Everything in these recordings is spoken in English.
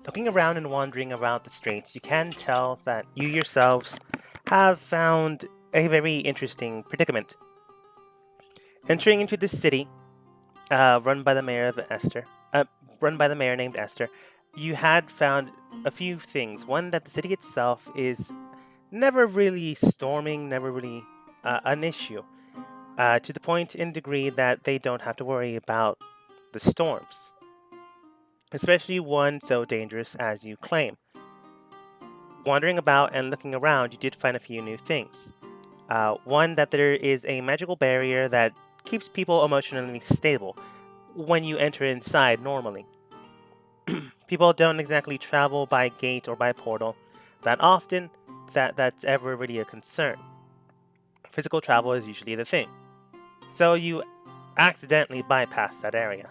Looking around and wandering around the streets, you can tell that you yourselves have found a very interesting predicament. Entering into this city, run by the mayor of Esther, uh, run by the mayor named Esther, you had found a few things. One, that the city itself is never really storming, never really an issue, to the point in degree that they don't have to worry about the storms, especially one so dangerous as you claim. Wandering about and looking around, you did find a few new things. One, that there is a magical barrier that keeps people emotionally stable when you enter inside normally. People don't exactly travel by gate or by portal that often, that's ever really a concern. Physical travel is usually the thing. So you accidentally bypass that area.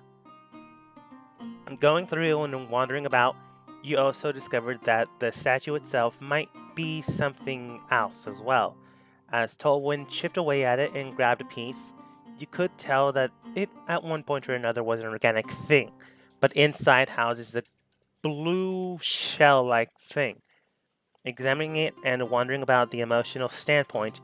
Going through and wandering about, you also discovered that the statue itself might be something else as well. As Tolwyn chipped away at it and grabbed a piece, you could tell that it, at one point or another, was an organic thing, but inside houses a blue shell like thing. Examining it and wondering about the emotional standpoint,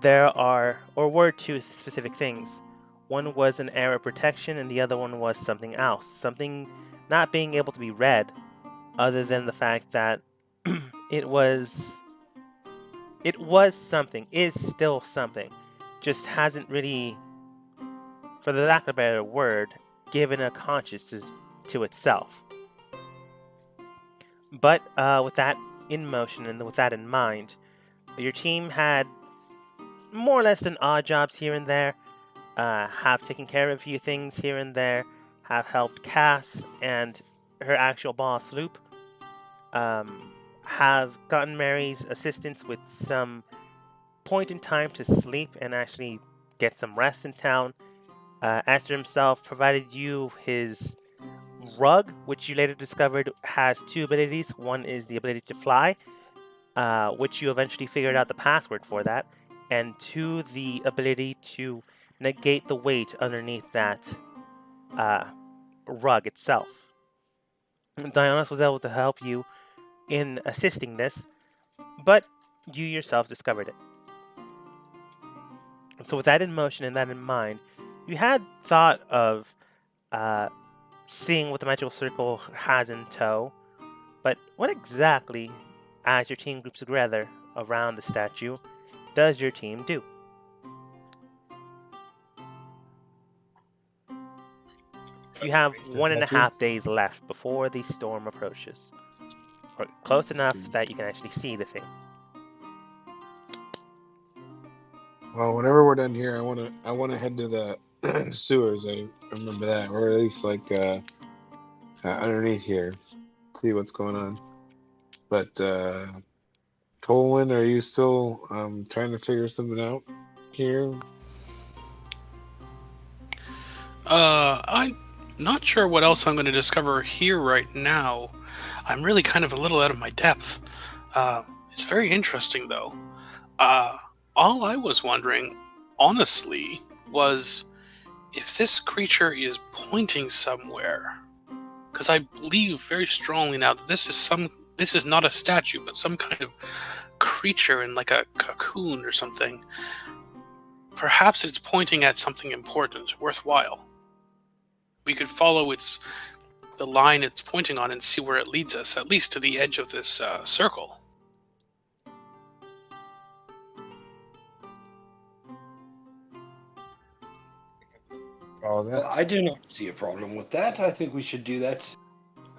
there are, or were two specific things. One was an air of protection, and the other one was something else. Something not being able to be read, other than the fact that it was something, is still something, just hasn't really, for the lack of a better word, given a consciousness to itself. But with that in motion and with that in mind, your team had more or less an odd jobs here and there, have taken care of a few things here and there, have helped Cass and her actual boss Loop, have gotten Mary's assistance with some point in time to sleep and actually get some rest in town. Aster himself provided you his rug, which you later discovered has two abilities. One is the ability to fly, which you eventually figured out the password for that, and two, the ability to negate the weight underneath that uh, rug itself. Dionysus was able to help you in assisting this, but you yourself discovered it. So, with that in motion and that in mind, you had thought of uh, seeing what the magical circle has in tow, but what exactly, as your team groups together around the statue, does your team do? You have The 1.5 days left before the storm approaches, or close enough that you can actually see the thing. Well, whenever we're done here, I wanna head to the sewers. I remember that, or at least like underneath here, see what's going on. But Tolwyn, are you still trying to figure something out here? I'm not sure what else I'm going to discover here right now. I'm really kind of a little out of my depth. It's very interesting, though. Uh, all I was wondering, honestly, was if this creature is pointing somewhere. Because I believe very strongly now that this is not a statue, but some kind of creature in like a cocoon or something. Perhaps it's pointing at something important, worthwhile. We could follow the line it's pointing on and see where it leads us, at least to the edge of this circle. All that. Well, I do not see a problem with that. I think we should do that.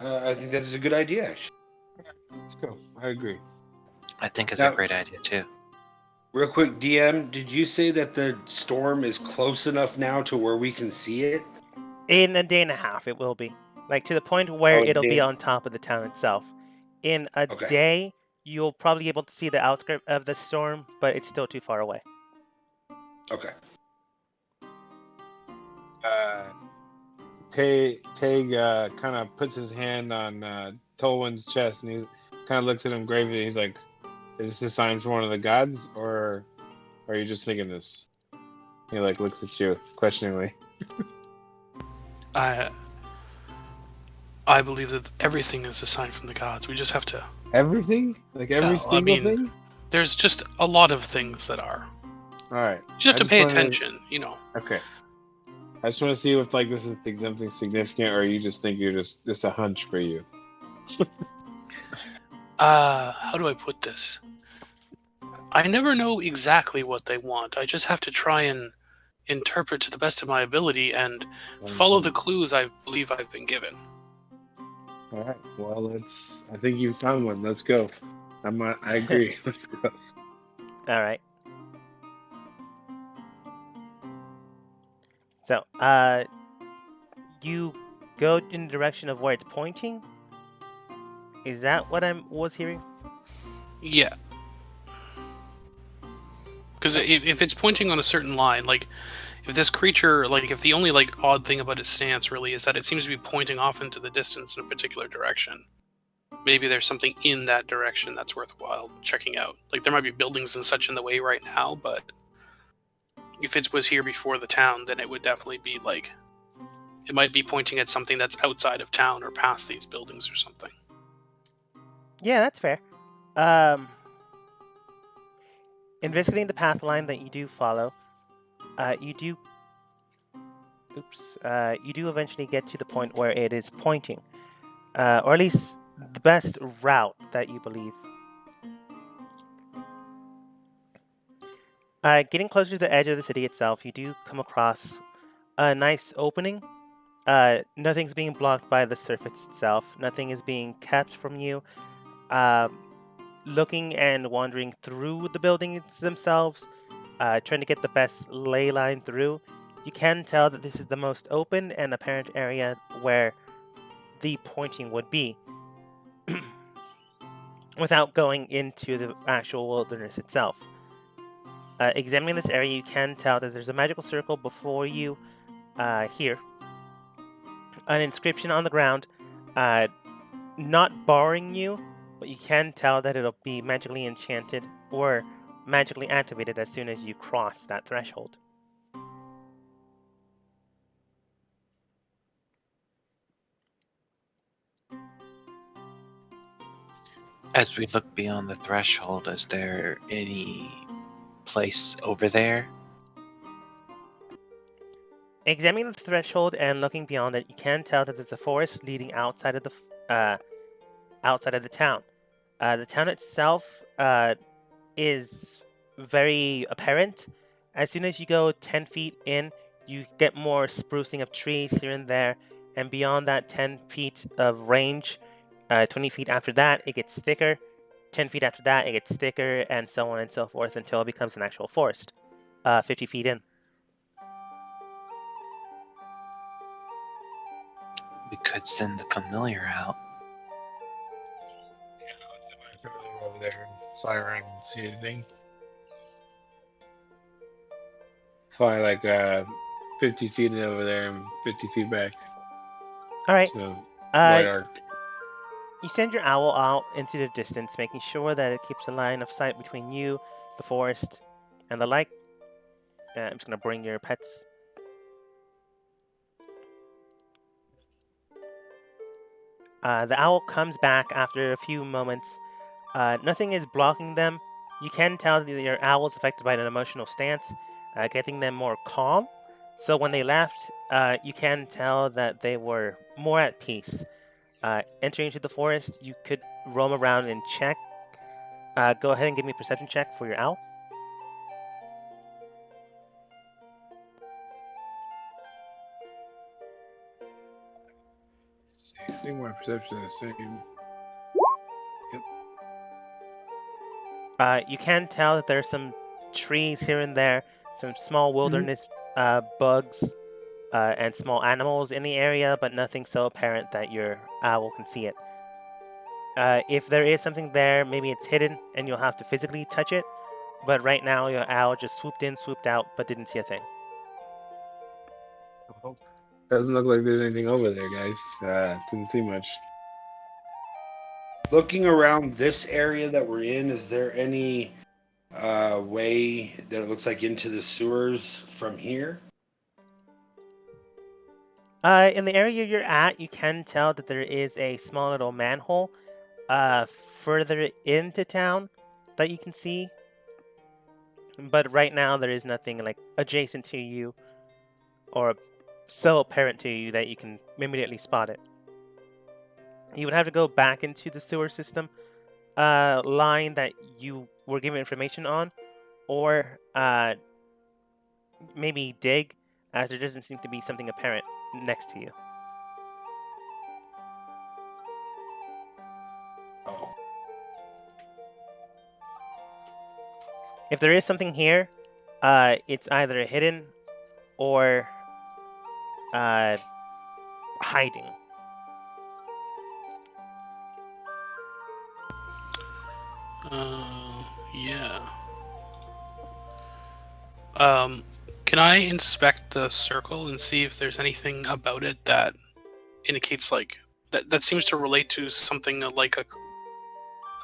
I think that is a good idea, actually. Let's go. I agree. I think it's Now- a great idea too. Real quick, DM, did you say that the storm is close enough now to where we can see it? In a day and a half, it will be. Like, to the point where Oh, it'll be day. on top of the town itself. In a Okay. day, you'll probably be able to see the outskirt of the storm, but it's still too far away. Okay. Tag kind of puts his hand on Tolwyn's chest, and he's kind of looks at him gravely. He's like, "Is this a sign from one of the gods, or are you just thinking this?" He like looks at you questioningly. I I believe that everything is a sign from the gods. We just have to. Everything? Like every Well, I single mean, thing? there's just a lot of things that are. All right. You just have I to just pay want to. attention, you know. Okay. I just want to see if like this is something significant, or you just think you're just a hunch for you. How do I put this? I never know exactly what they want. I just have to try and interpret to the best of my ability and follow the clues I believe I've been given. All right. Well, let's. I think you found one. Let's go. I agree. Let's go. All right. So, you go in the direction of where it's pointing. Is that what I was hearing? Yeah. Because if it's pointing on a certain line, like if this creature, like if the only like odd thing about its stance really is that it seems to be pointing off into the distance in a particular direction, maybe there's something in that direction that's worthwhile checking out. Like there might be buildings and such in the way right now, but if it was here before the town, then it would definitely be like it might be pointing at something that's outside of town or past these buildings or something. Yeah, that's fair. Um, Investigating the path line that you do follow, you do. Oops. You do eventually get to the point where it is pointing, or at least the best route that you believe. Getting closer to the edge of the city itself, you do come across a nice opening. Nothing's being blocked by the surface itself. Nothing is being kept from you. Looking and wandering through the buildings themselves, trying to get the best ley line through, you can tell that this is the most open and apparent area where the pointing would be, without going into the actual wilderness itself. Examining this area, you can tell that there's a magical circle before you here. An inscription on the ground, not barring you, but you can tell that it'll be magically enchanted or magically activated as soon as you cross that threshold. As we look beyond the threshold, is there any place over there? Examining the threshold and looking beyond it, you can tell that there's a forest leading outside of the town. The town itself is very apparent. As soon as you go 10 feet in, you get more sprucing of trees here and there, and beyond that 10 feet of range, 20 feet after that, it gets thicker. 10 feet after that, it gets thicker, and so on and so forth until it becomes an actual forest. 50 feet in. We could send the familiar out. Over there, fly around and see anything. Fly like 50 feet over there and 50 feet back. All right. So, wide arc. You send your owl out into the distance, making sure that it keeps a line of sight between you, the forest, and the like. I'm just going to bring your pets. The owl comes back after a few moments. Nothing is blocking them. You can tell that your owl is affected by an emotional stance, getting them more calm. So when they left, you can tell that they were more at peace. Entering into the forest, you could roam around and check. Go ahead and give me a perception check for your owl. I think my perception is the same. You can tell that there are some trees here and there, some small wilderness bugs, and small animals in the area, but nothing so apparent that your owl can see it. If there is something there, maybe it's hidden and you'll have to physically touch it. But right now, your owl just swooped in, swooped out, but didn't see a thing. Doesn't look like there's anything over there, guys. Didn't see much. Looking around this area that we're in, is there any way that it looks like into the sewers from here? In the area you're at, you can tell that there is a small little manhole further into town that you can see. But right now, there is nothing like adjacent to you or so apparent to you that you can immediately spot it. You would have to go back into the sewer system line that you were given information on, or maybe dig, as there doesn't seem to be something apparent next to you. Oh. If there is something here, it's either hidden or hiding. Yeah. Can I inspect the circle and see if there's anything about it that indicates like that seems to relate to something like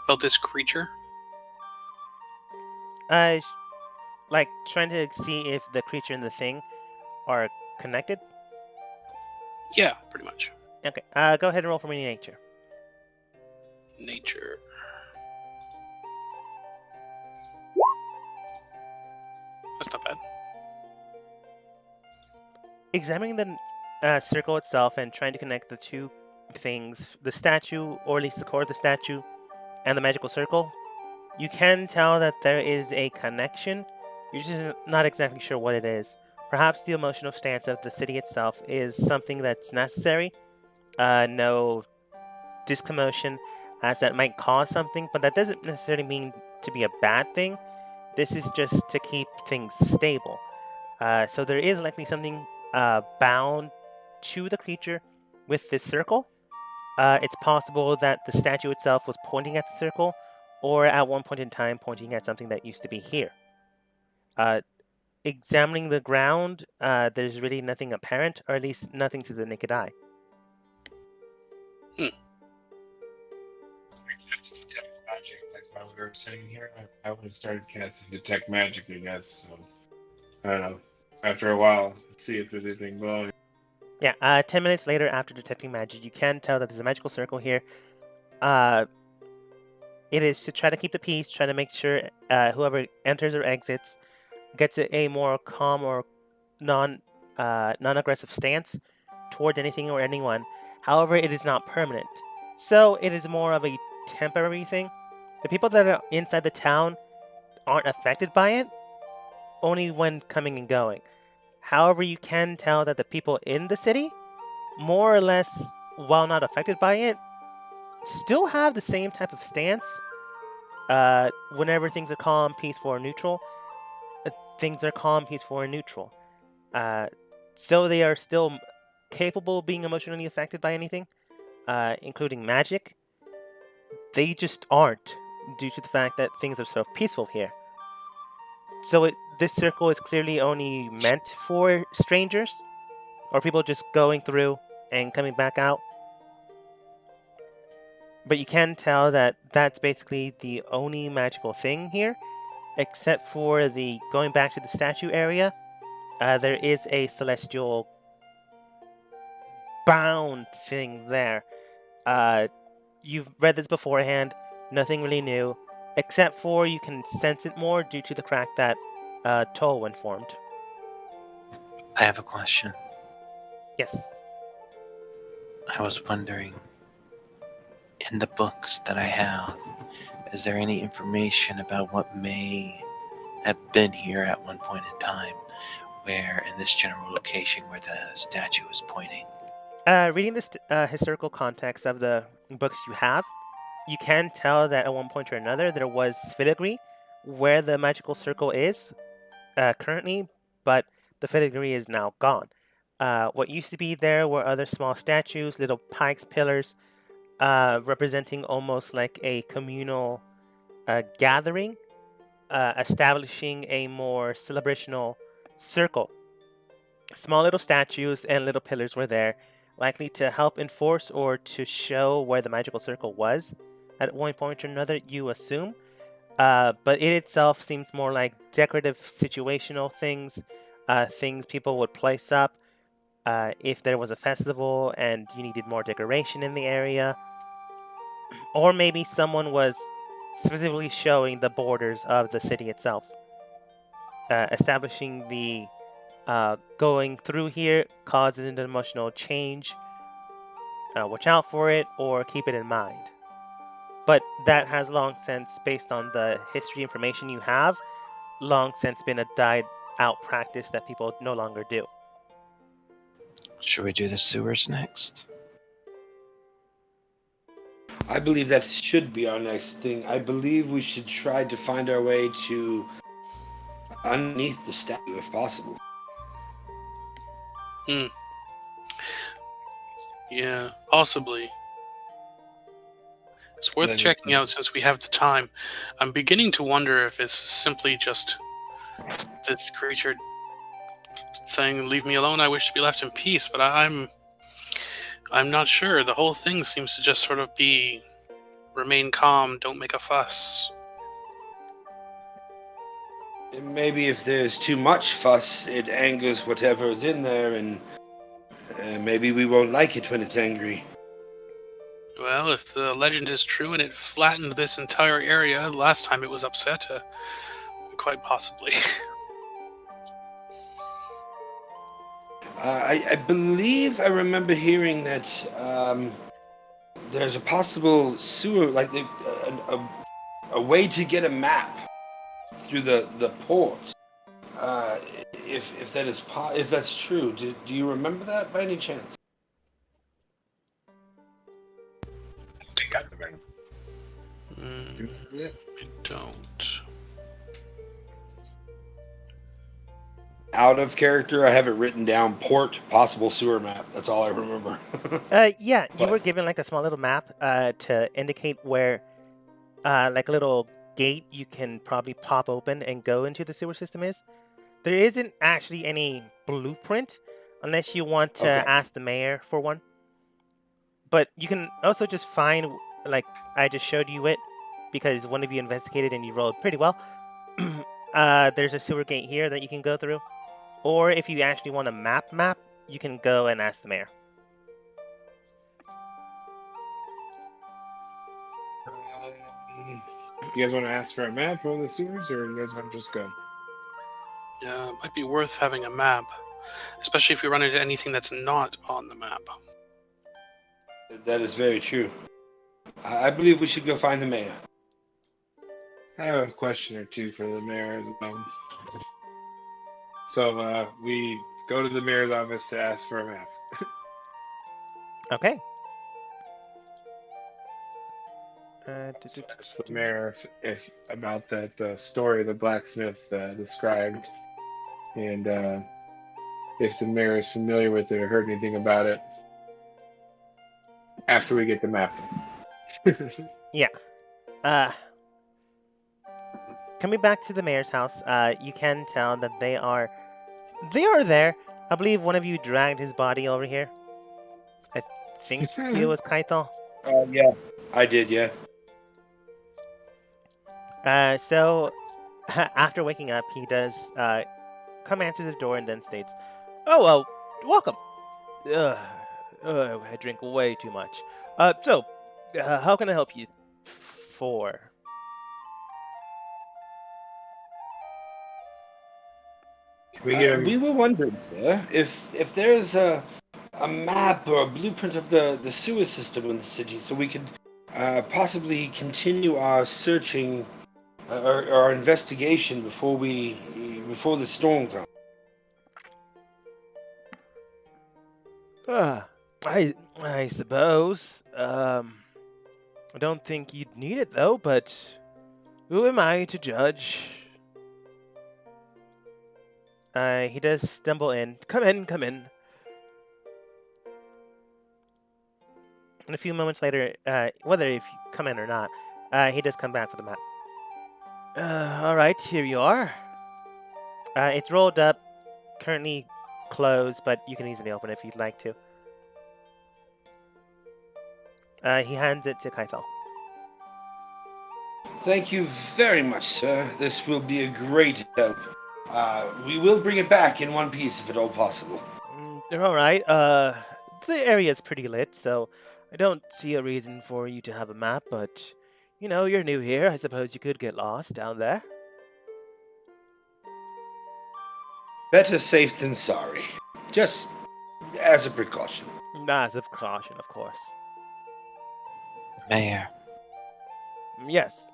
about this creature? Like trying to see if the creature and the thing are connected. Yeah, pretty much. Okay. Go ahead and roll for me nature. Nature. That's not bad. Examining the circle itself and trying to connect the two things, the statue, or at least the core of the statue, and the magical circle, you can tell that there is a connection. You're just not exactly sure what it is. Perhaps the emotional stance of the city itself is something that's necessary. No discommotion, as that might cause something, but that doesn't necessarily mean to be a bad thing. This is just to keep things stable. So there is likely something bound to the creature with this circle. It's possible that the statue itself was pointing at the circle, or at one point in time pointing at something that used to be here. Examining the ground, there's really nothing apparent, or at least nothing to the naked eye. Cast detect magic. Like while we were sitting here, I would have started casting detect magic, I guess. So I don't know. After a while, see if there's anything glowing. Yeah, 10 minutes later after detecting magic, you can tell that there's a magical circle here. It is to try to keep the peace, try to make sure whoever enters or exits gets a more calm or non-aggressive stance towards anything or anyone. However, it is not permanent, so it is more of a temporary thing. The people that are inside the town aren't affected by it, only when coming and going. However, you can tell that the people in the city, more or less, while not affected by it, still have the same type of stance. Whenever things are calm, peaceful, or neutral, things are calm, peaceful, or neutral. So they are still capable of being emotionally affected by anything, including magic. They just aren't, due to the fact that things are so peaceful here. So this circle is clearly only meant for strangers, or people just going through and coming back out. But you can tell that that's basically the only magical thing here, except for the going back to the statue area. There is a celestial bound thing there. You've read this beforehand, nothing really new, except for you can sense it more due to the crack that Tolwyn formed. I have a question. Yes. I was wondering, in the books that I have, is there any information about what may have been here at one point in time, where in this general location where the statue is pointing? Reading the historical context of the books you have, you can tell that at one point or another there was filigree where the magical circle is currently, but the filigree is now gone. What used to be there were other small statues, little pikes, pillars, representing almost like a communal gathering, establishing a more celebrational circle. Small little statues and little pillars were there, likely to help enforce or to show where the magical circle was at one point or another, you assume. But it itself seems more like decorative situational things, things people would place up if there was a festival and you needed more decoration in the area, or maybe someone was specifically showing the borders of the city itself, establishing the going through here causes an emotional change. Watch out for it or keep it in mind. But that has long since, based on the history information you have, long since been a died out practice that people no longer do. Should we do the sewers next? I believe that should be our next thing. I believe we should try to find our way to underneath the statue if possible. Yeah, possibly. It's worth Then- checking out since we have the time. I'm beginning to wonder if it's simply just this creature saying, "Leave me alone, I wish to be left in peace," but I'm not sure. The whole thing seems to just sort of be remain calm, don't make a fuss. And maybe if there's too much fuss, it angers whatever is in there, and maybe we won't like it when it's angry. Well, if the legend is true and it flattened this entire area last time it was upset, quite possibly. I believe I remember hearing that there's a possible sewer, like a way to get a map through the port. If that is if that's true, do you remember that by any chance? I don't. Out of character, I have it written down: port, possible sewer map. That's all I remember. Yeah, you But- were given like a small little map to indicate where, like a little gate you can probably pop open and go into the sewer system is. There isn't actually any blueprint unless you want to Okay. ask the mayor for one. But you can also just find, like I just showed you it, because one of you investigated and you rolled pretty well. There's a sewer gate here that you can go through. Or if you actually want a map, you can go and ask the mayor. You guys want to ask for a map of the sewers, or you guys want to just go? Yeah, it might be worth having a map, especially if we run into anything that's not on the map. That is very true. I believe we should go find the mayor. I have a question or two for the mayor as well. So we go to the mayor's office to ask for a map. Okay. Ask the mayor if about that story the blacksmith described, and if the mayor is familiar with it or heard anything about it. After we get the map. Coming back to the mayor's house, you can tell that they are there. I believe one of you dragged his body over here. I think it was Kaito. Yeah, I did. Yeah. So after waking up, he does come answer the door and then states, "Oh, well, welcome. I drink way too much. So, how can I help you? For?" We were wondering, sir, if there's a map or a blueprint of the sewer system in the city, so we could possibly continue our searching or our investigation before the storm comes. I suppose. I don't think you'd need it though, but who am I to judge? He does stumble in. Come in, come in. And a few moments later, whether if you come in or not, he does come back with the map. All right, here you are. It's rolled up, currently closed, but you can easily open it if you'd like to. He hands it to Kaito. Thank you very much, sir. This will be a great help. We will bring it back in one piece if at all possible. You're all right. The area's pretty lit, so I don't see a reason for you to have a map. But you're new here. I suppose you could get lost down there. Better safe than sorry. Just as a precaution. Massive caution, of course. Mayor, Yes.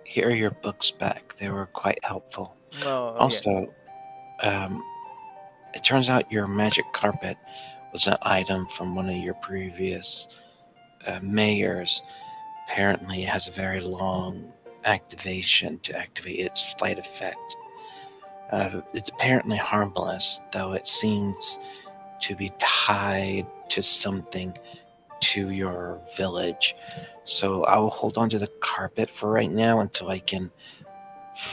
here are your books back. They were quite helpful. Oh, Also, it turns out your magic carpet was an item from one of your previous mayors. Apparently, it has a very long activation to activate its flight effect. It's apparently harmless, though it seems to be tied to something to your village. So I will hold on to the carpet for right now until I can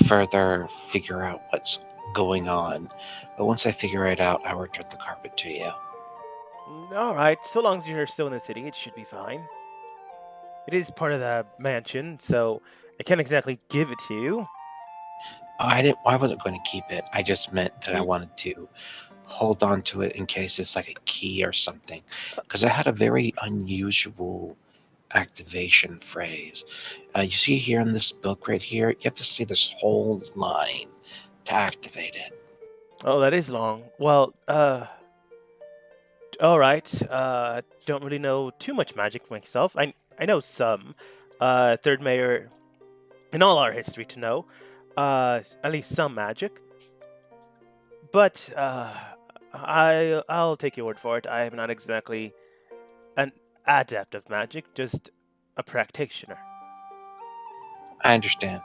further figure out what's going on. But once I figure it out, I'll return the carpet to you. All right. So long as you're still in the city, it should be fine. It is part of the mansion, so I can't exactly give it to you. I wasn't going to keep it. I just meant that I wanted to hold on to it in case it's like a key or something. Because I had a very unusual activation phrase. You see here in this book right here, you have to say this whole line to activate it. Oh, that is long. Well, all right. Don't really know too much magic myself. I know some. Third mayor in all our history to know. At least some magic. But I'll take your word for it. I am not exactly an adept of magic, just a practitioner. I understand.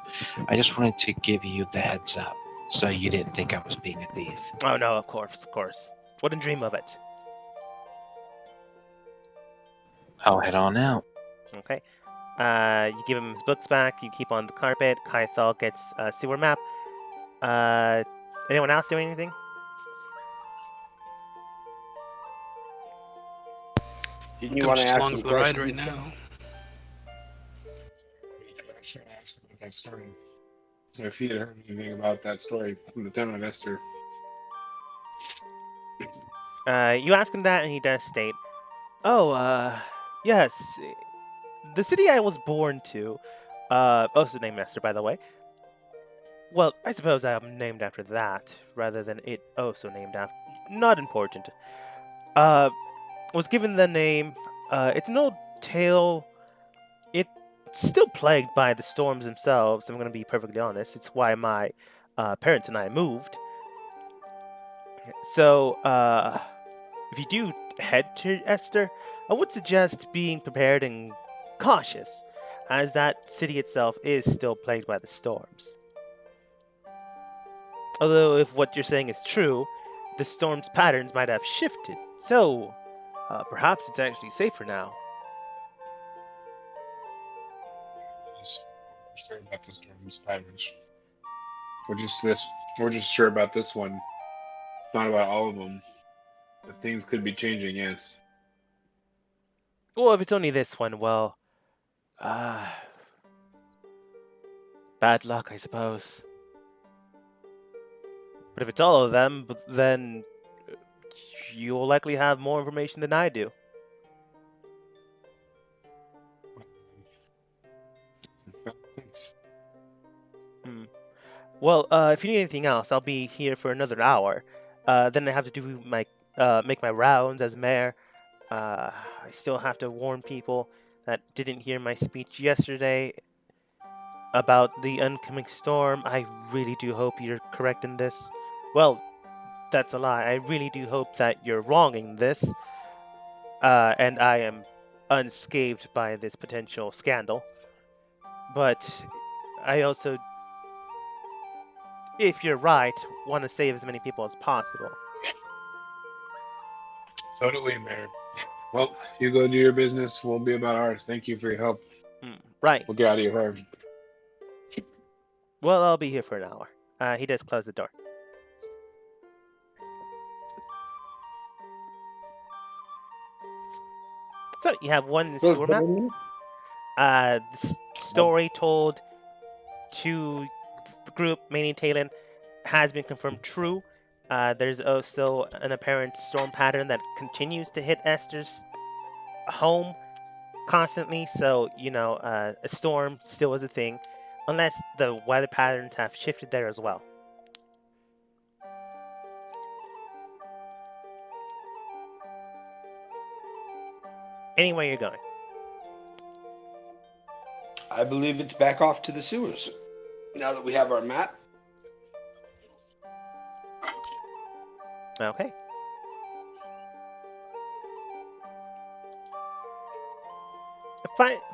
I just wanted to give you the heads up so you didn't think I was being a thief. Oh no, of course, of course. Wouldn't dream of it. I'll head on out. Okay. You give him his books back. You keep on the carpet. Kaithal gets a sewer map. Anyone else doing anything? Didn't you I'm want to just ask along some for the ride questions? right now. I should ask about that story. So if you had heard anything about that story from the town of Esther. You ask him that, and he does state, "Oh, yes, the city I was born to, also named Esther, by the way. Well, I suppose I'm named after that, rather than it also named after. Not important. Was given the name. It's an old tale. It's still plagued by the storms themselves. I'm going to be perfectly honest. It's why my parents and I moved. So, if you do head to Esther, I would suggest being prepared and cautious, as that city itself is still plagued by the storms. Although, if what you're saying is true, the storm's patterns might have shifted, so perhaps it's actually safer now. We're sure about the storm's patterns. We're just sure about this one. Not about all of them. But things could be changing, yes. Well, if it's only this one, well, bad luck, I suppose. But if it's all of them, then you'll likely have more information than I do. Thanks. Well, if you need anything else, I'll be here for another hour. Then I have to do make my rounds as mayor. I still have to warn people that didn't hear my speech yesterday about the oncoming storm. I really do hope you're correct in this. Well, that's a lie. I really do hope that you're wrong in this, and I am unscathed by this potential scandal. But I also, if you're right, want to save as many people as possible. So do we, Mayor. Well, you go do your business. We'll be about ours. Thank you for your help. Right. We'll get out of your hair. Well, I'll be here for an hour. He does close the door. So you have one sewer map. The story told to the group, meaning Talon, has been confirmed true. There's also an apparent storm pattern that continues to hit Esther's home constantly. So, a storm still is a thing, unless the weather patterns have shifted there as well. Anywhere you're going. I believe it's back off to the sewers. Now that we have our map. Okay.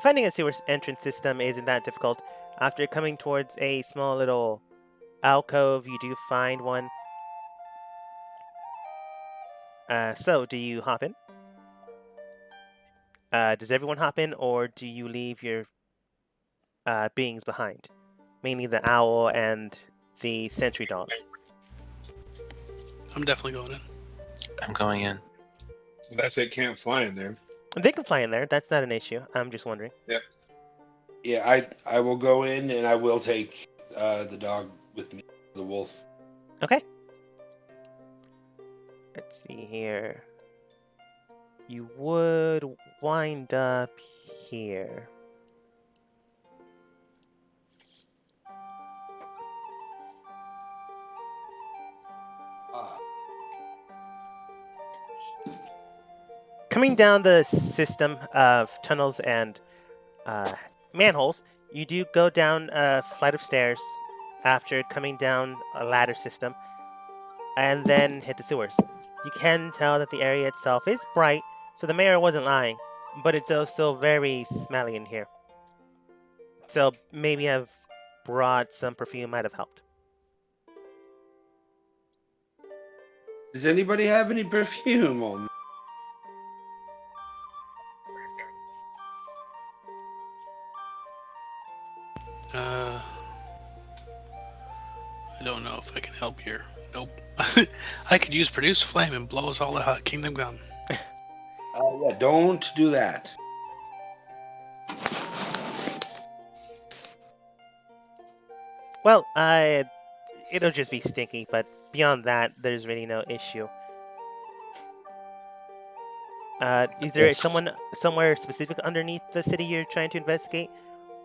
Finding a sewer entrance system isn't that difficult. After coming towards a small little alcove, you do find one. So, do you hop in? Does everyone hop in, or do you leave your beings behind? Mainly the owl and the sentry dog. I'm definitely going in. I'm going in. That's it. Can't fly in there. They can fly in there. That's not an issue. I'm just wondering. Yep. Yeah, I will go in and I will take the dog with me, the wolf. Okay. Let's see here. You would wind up here. Coming down the system of tunnels and manholes, you do go down a flight of stairs after coming down a ladder system and then hit the sewers. You can tell that the area itself is bright, so the mayor wasn't lying, but it's also very smelly in here. So maybe have brought some perfume might have helped. Does anybody have any perfume on? I don't know if I can help here. Nope. I could use produce flame and blow us all the kingdom come. Yeah, don't do that. Well, it'll just be stinky, but beyond that, there's really no issue. Is there Yes. someone somewhere specific underneath the city you're trying to investigate,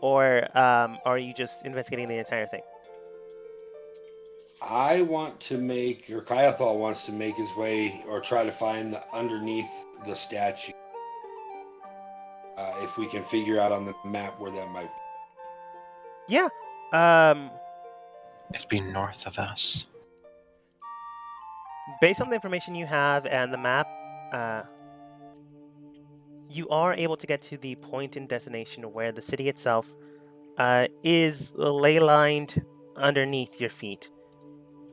or are you just investigating the entire thing? I want to make, or Kyathal wants to make his way, or try to find underneath the statue. If we can figure out on the map where that might be. Yeah. It'd be north of us. Based on the information you have and the map, you are able to get to the point in destination where the city itself is ley-lined underneath your feet.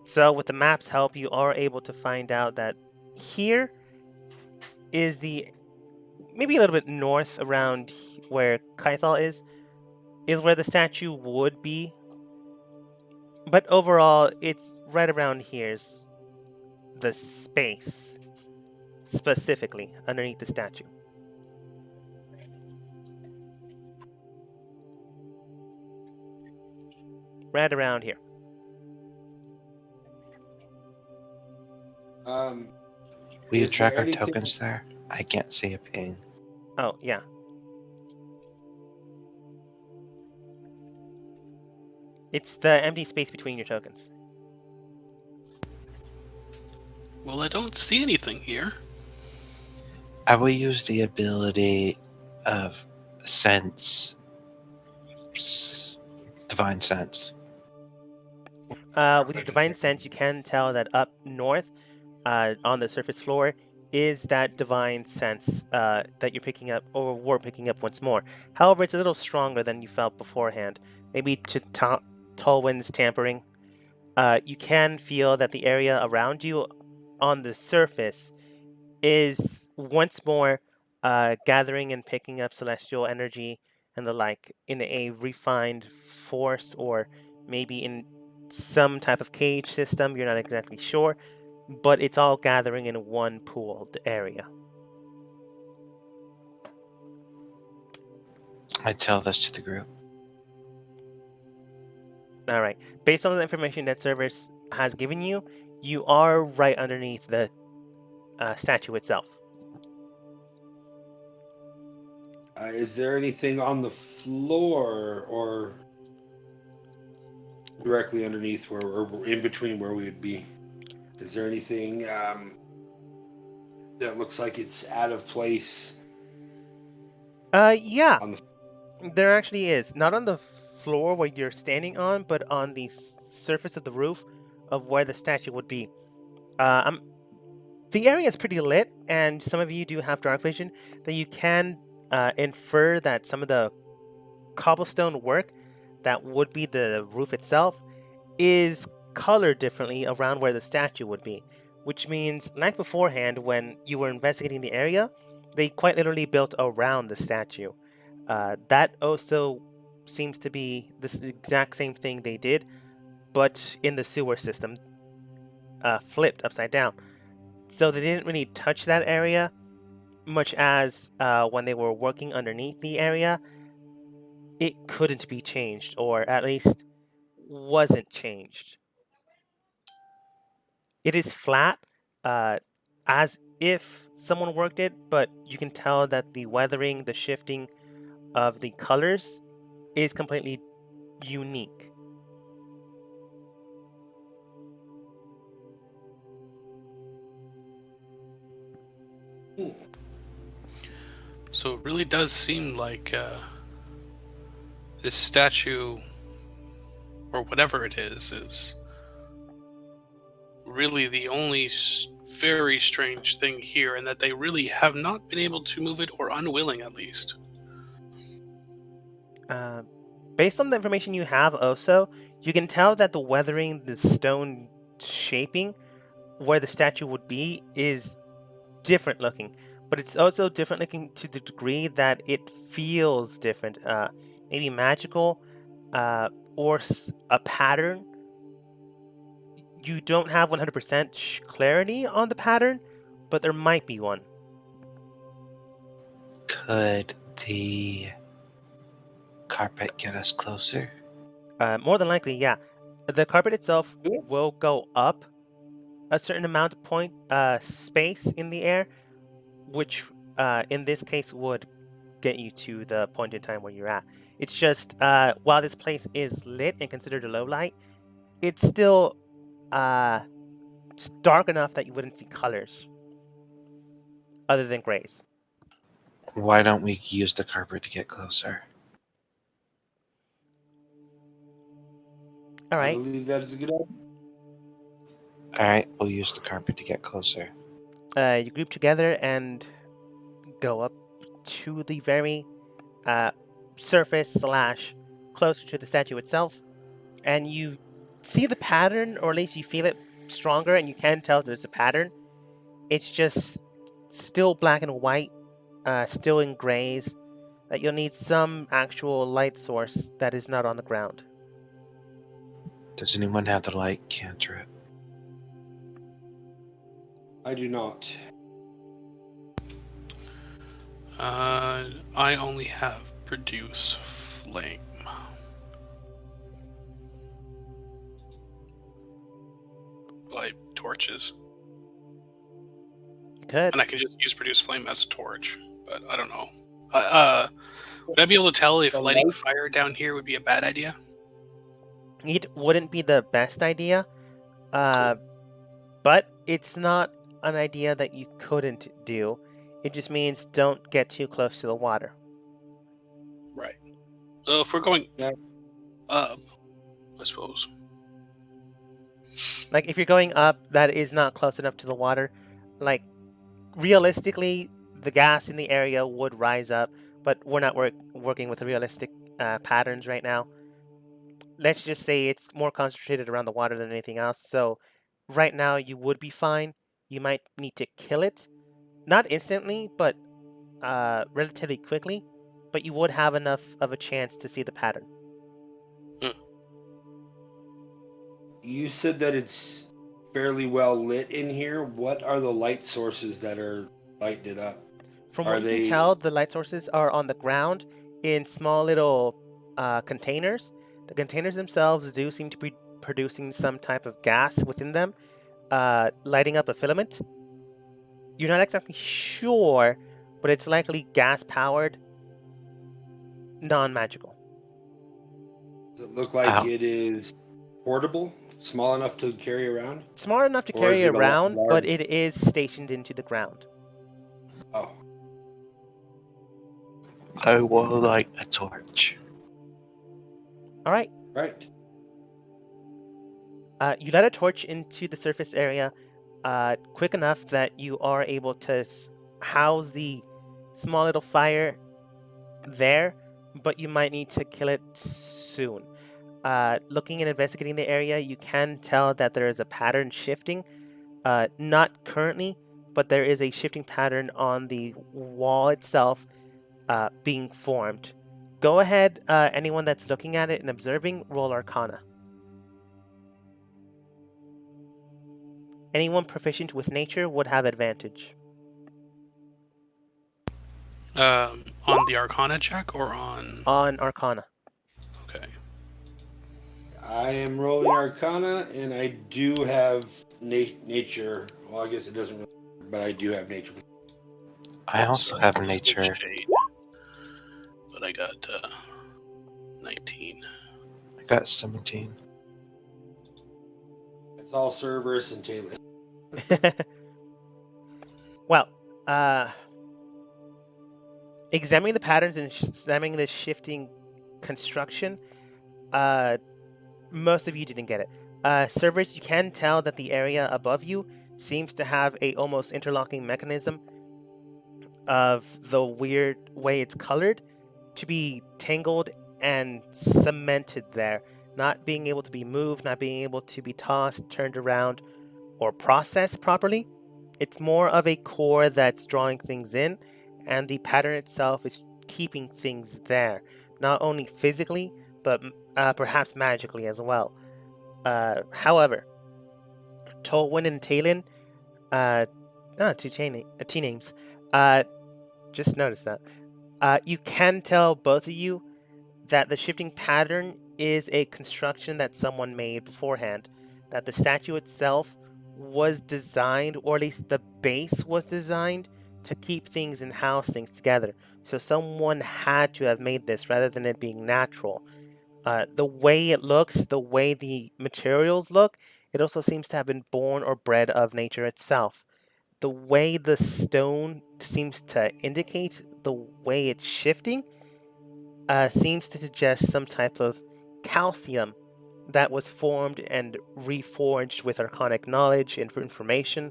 So with the map's help, you are able to find out that here is maybe a little bit north around where Kythal is where the statue would be. But overall, it's right around here's the space, specifically underneath the statue. Right around here. Will you Is track there our anything- tokens there? I can't see a ping. Oh, yeah. It's the empty space between your tokens. Well, I don't see anything here. I will use the ability of sense, divine sense. With your divine sense, you can tell that up north, on the surface floor, is that divine sense that you're picking up, or were picking up once more. However, it's a little stronger than you felt beforehand. Maybe to Tolwyn's tampering. You can feel that the area around you on the surface is once more gathering and picking up celestial energy and the like in a refined force, or maybe in some type of cage system. You're not exactly sure, but it's all gathering in one pooled area. I tell this to the group. All right. Based on the information that Cerberus has given you, You are right underneath the statue itself. Is there anything on the floor or directly underneath or in between where we would be? Is there anything that looks like it's out of place? Yeah, On the there actually is. Not on the floor where you're standing on, but on the surface of the roof of where the statue would be. The area is pretty lit, and some of you do have dark vision, that you can infer that some of the cobblestone work that would be the roof itself is colored differently around where the statue would be. Which means, like beforehand, when you were investigating the area, they quite literally built around the statue. That also seems to be the exact same thing they did, but in the sewer system, flipped upside down. So they didn't really touch that area much as when they were working underneath the area, it couldn't be changed, or at least wasn't changed. It is flat, uh, as if someone worked it, but you can tell that the weathering, the shifting of the colors is completely unique. So it really does seem like this statue, or whatever it is really the only very strange thing here, and that they really have not been able to move it, or unwilling at least. Uh, Based on the information you have, also, you can tell that the weathering, the stone shaping where the statue would be is different looking, but it's also different looking to the degree that it feels different, maybe magical, or a pattern. You don't have 100% clarity on the pattern, but there might be one. Could the carpet get us closer? More than likely, yeah. The carpet itself will go up a certain amount of point space in the air, which in this case would get you to the point in time where you're at. It's just while this place is lit and considered a low light, it's still dark enough that you wouldn't see colors other than grays. Why don't we use the carpet to get closer? All I right. believe that is a good idea. Alright, we'll use the carpet to get closer. You group together and go up to the very surface slash closer to the statue itself, and you see the pattern, or at least you feel it stronger, and you can tell there's a pattern. It's just still black and white, still in grays, that you'll need some actual light source that is not on the ground. Does anyone have the light cantrip? I do not. I only have produce flame. Like torches. You could. And I can just use produce flame as a torch, but I don't know. Would I be able to tell if lighting fire down here would be a bad idea? It wouldn't be the best idea, but it's not an idea that you couldn't do. It just means don't get too close to the water. Right. So if we're going Yeah. up, I suppose. Like, if you're going up, that is not close enough to the water. Like, realistically, the gas in the area would rise up, but we're not working with realistic patterns right now. Let's just say it's more concentrated around the water than anything else. So right now you would be fine. You might need to kill it. Not instantly, but relatively quickly. But you would have enough of a chance to see the pattern. You said that it's fairly well lit in here. What are the light sources that are lighting it up? From Are what you they- can tell, the light sources are on the ground in small little containers. The containers themselves do seem to be producing some type of gas within them, lighting up a filament. You're not exactly sure, but it's likely gas-powered, non-magical. Does it look like it is portable, small enough to carry around? Smart enough to Or is carry it a around, but large? it is stationed into the ground. Oh, I will light a torch. All right. right. You light a torch into the surface area quick enough that you are able to house the small little fire there, but you might need to kill it soon. Looking and investigating the area, you can tell that there is a pattern shifting. Not currently, but there is a shifting pattern on the wall itself being formed. Go ahead, anyone that's looking at it and observing, roll Arcana. Anyone proficient with nature would have advantage. On the Arcana check or on? On Arcana. Okay. I am rolling Arcana, and I do have nature. Well, I guess it doesn't really, but I do have nature. I also have nature. Shade. But I got 19. I got 17. It's all Cerberus and Taylor. Well, examining the patterns and examining the shifting construction, most of you didn't get it. Servers, you can tell that the area above you seems to have a almost interlocking mechanism of the weird way it's colored to be tangled and cemented there, not being able to be moved, not being able to be tossed, turned around, or processed properly. It's more of a core that's drawing things in, and the pattern itself is keeping things there, not only physically, but perhaps magically as well. However, Tolwyn and Talon, two names, just noticed that. You can tell, both of you, that the shifting pattern is a construction that someone made beforehand, that the statue itself was designed, or at least the base was designed, to keep things and house things together. So someone had to have made this rather than it being natural. The way it looks, the way the materials look, it also seems to have been born or bred of nature itself. The way the stone seems to indicate the way it's shifting seems to suggest some type of calcium that was formed and reforged with arcanic knowledge and information.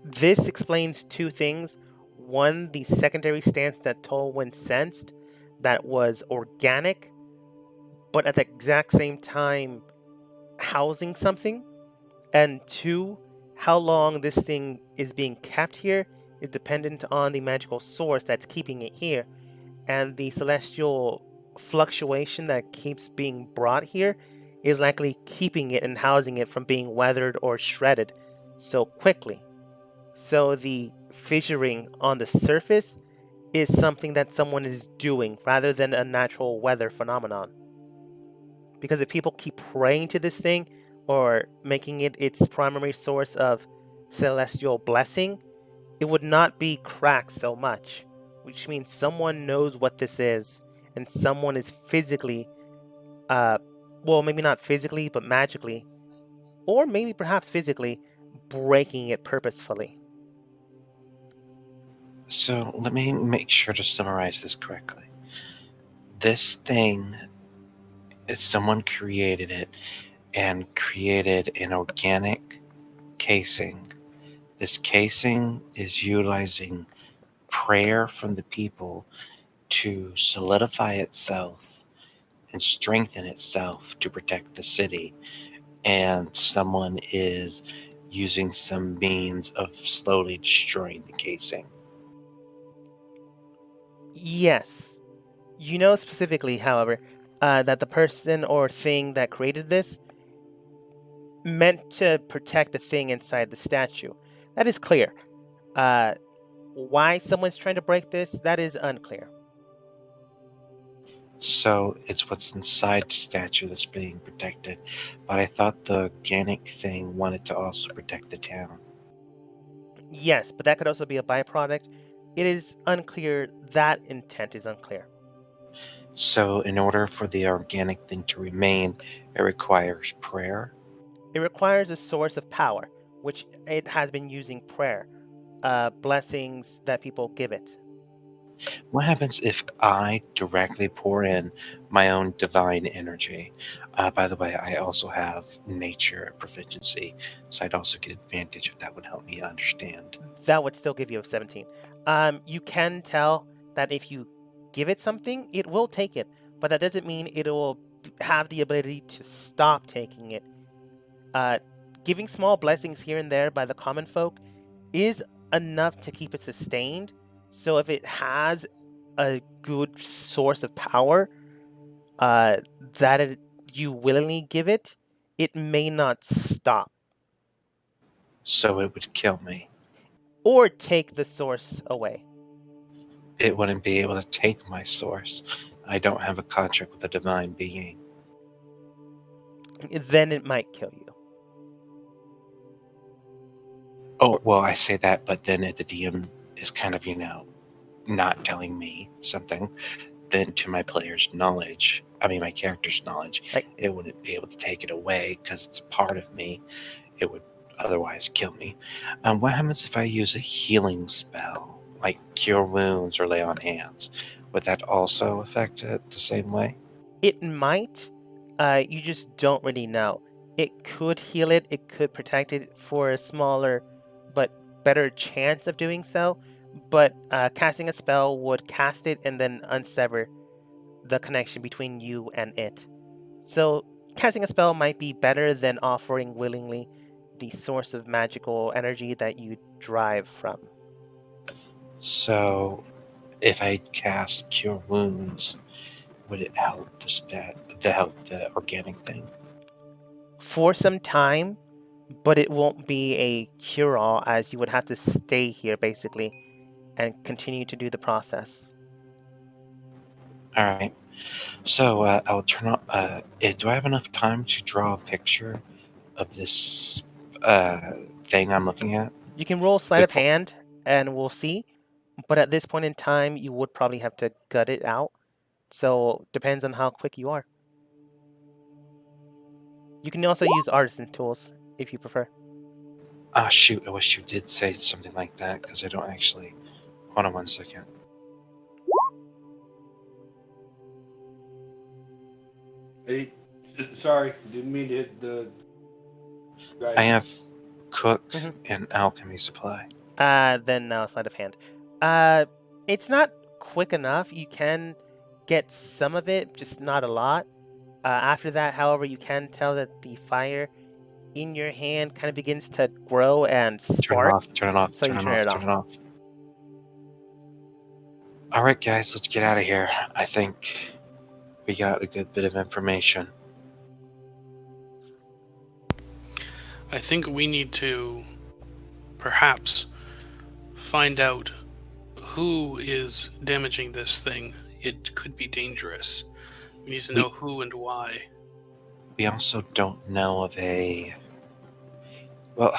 This explains two things. One, the secondary stance that Tolwyn sensed that was organic, but at the exact same time housing something. And two, how long this thing is being kept here is dependent on the magical source that's keeping it here. And the celestial fluctuation that keeps being brought here is likely keeping it and housing it from being weathered or shredded so quickly. So the fissuring on the surface is something that someone is doing rather than a natural weather phenomenon. Because if people keep praying to this thing or making it its primary source of celestial blessing, it would not be cracked so much, which means someone knows what this is, and someone is physically, well, maybe not physically, but magically, or maybe perhaps physically, breaking it purposefully. So let me make sure to summarize this correctly. This thing, someone created it and created an organic casing. This casing is utilizing prayer from the people to solidify itself and strengthen itself to protect the city. And someone is using some means of slowly destroying the casing. Yes. You know specifically, however, that the person or thing that created this meant to protect the thing inside the statue. That is clear. Why someone's trying to break this, that is unclear. So it's what's inside the statue that's being protected. But I thought the organic thing wanted to also protect the town. Yes, but that could also be a byproduct. It is unclear. That intent is unclear. So in order for the organic thing to remain, it requires prayer. It requires a source of power, which it has been using prayer, blessings that people give it. What happens if I directly pour in my own divine energy? By the way, I also have nature proficiency, so I'd also get advantage if that would help me understand. That would still give you a 17. You can tell that if you give it something, it will take it, but that doesn't mean it will have the ability to stop taking it. Giving small blessings here and there by the common folk is enough to keep it sustained. So if it has a good source of power that you willingly give it, it may not stop So it would kill me. or take the source away. It wouldn't be able to take my source. I don't have a contract with the divine being. Then it might kill you. Oh, well, I say that, but then if the DM is kind of, not telling me something, then to my player's knowledge, my character's knowledge, Like, it wouldn't be able to take it away because it's a part of me. It would otherwise kill me. What happens if I use a healing spell, like cure wounds or lay on hands? Would that also affect it the same way? it might. You just don't really know. It could heal it. It could protect it for a smaller, but better chance of doing so. But casting a spell would cast it and then unsever the connection between you and it. So casting a spell might be better than offering willingly the source of magical energy that you derive from. So, if I cast cure wounds, would it help the organic thing? For some time, but it won't be a cure-all, as you would have to stay here basically and continue to do the process. All right. So I'll turn on. Do I have enough time to draw a picture of this thing I'm looking at? You can roll sleight of Before, hand and we'll see, but at this point in time, you would probably have to gut it out. So depends on how quick you are. You can also use artisan tools if you prefer. shoot! I wish you did say something like that because I don't actually. Hold on 1 second. Hey, sorry, didn't mean to hit the guy. I have cook Mhm. and alchemy supply. Then sleight of hand. Uh, it's not quick enough. You can get some of it, just not a lot. After that, however, you can tell that the fire in your hand kind of begins to grow and Turn it spark. off. Turn it off. So Turn you it turn off. it Turn it off. off. All right, guys, let's get out of here. I think we got a good bit of information. I think we need to perhaps find out who is damaging this thing. It could be dangerous. We need to know who and why. We also don't know of a. Well,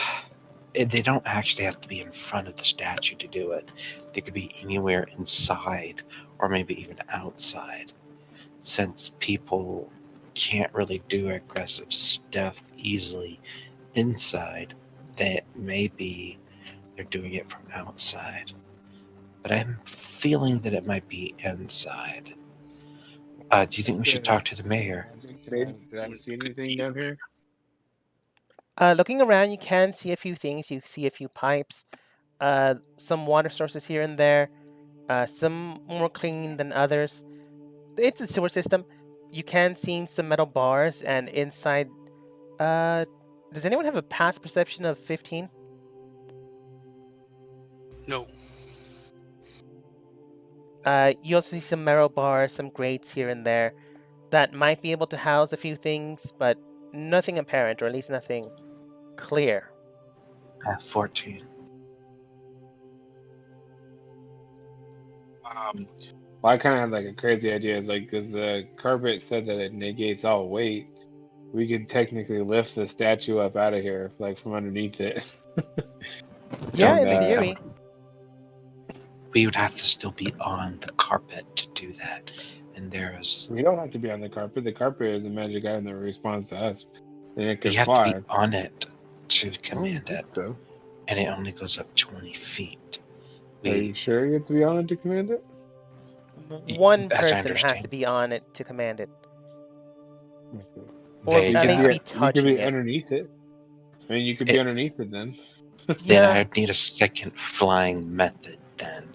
they don't actually have to be in front of the statue to do it. They could be anywhere inside or maybe even outside. Since people can't really do aggressive stuff easily inside, that maybe they're doing it from outside. But I'm feeling that it might be inside. Do you think we should talk to the mayor? Did I see anything down here? Looking around, you can see a few things. You see a few pipes, some water sources here and there, some more clean than others. It's a sewer system. You can see some metal bars, and inside. Does anyone have a past perception of 15? No. You also see some metal bars, some grates here and there that might be able to house a few things, but nothing apparent, or at least nothing clear. 14. Well, I kind of had like a crazy idea. It's like, because the carpet said that it negates all weight, we could technically lift the statue up out of here, like from underneath it. Yeah, Don't And in think that theory. we would have to still be on the carpet to do that. And there's we don't have to be on the carpet. The carpet is a magic item that responds to us, and it we can have to be fly. on it to I don't command think it, so. and it only goes up 20 feet. Are you We, sure you have to be on it to command it? One as I person has to understand, be on it to command it, Okay. or they You at could least have. be you could touching be it. underneath it. I mean, you could be It, underneath it then. then Yeah, I'd need a second flying method then,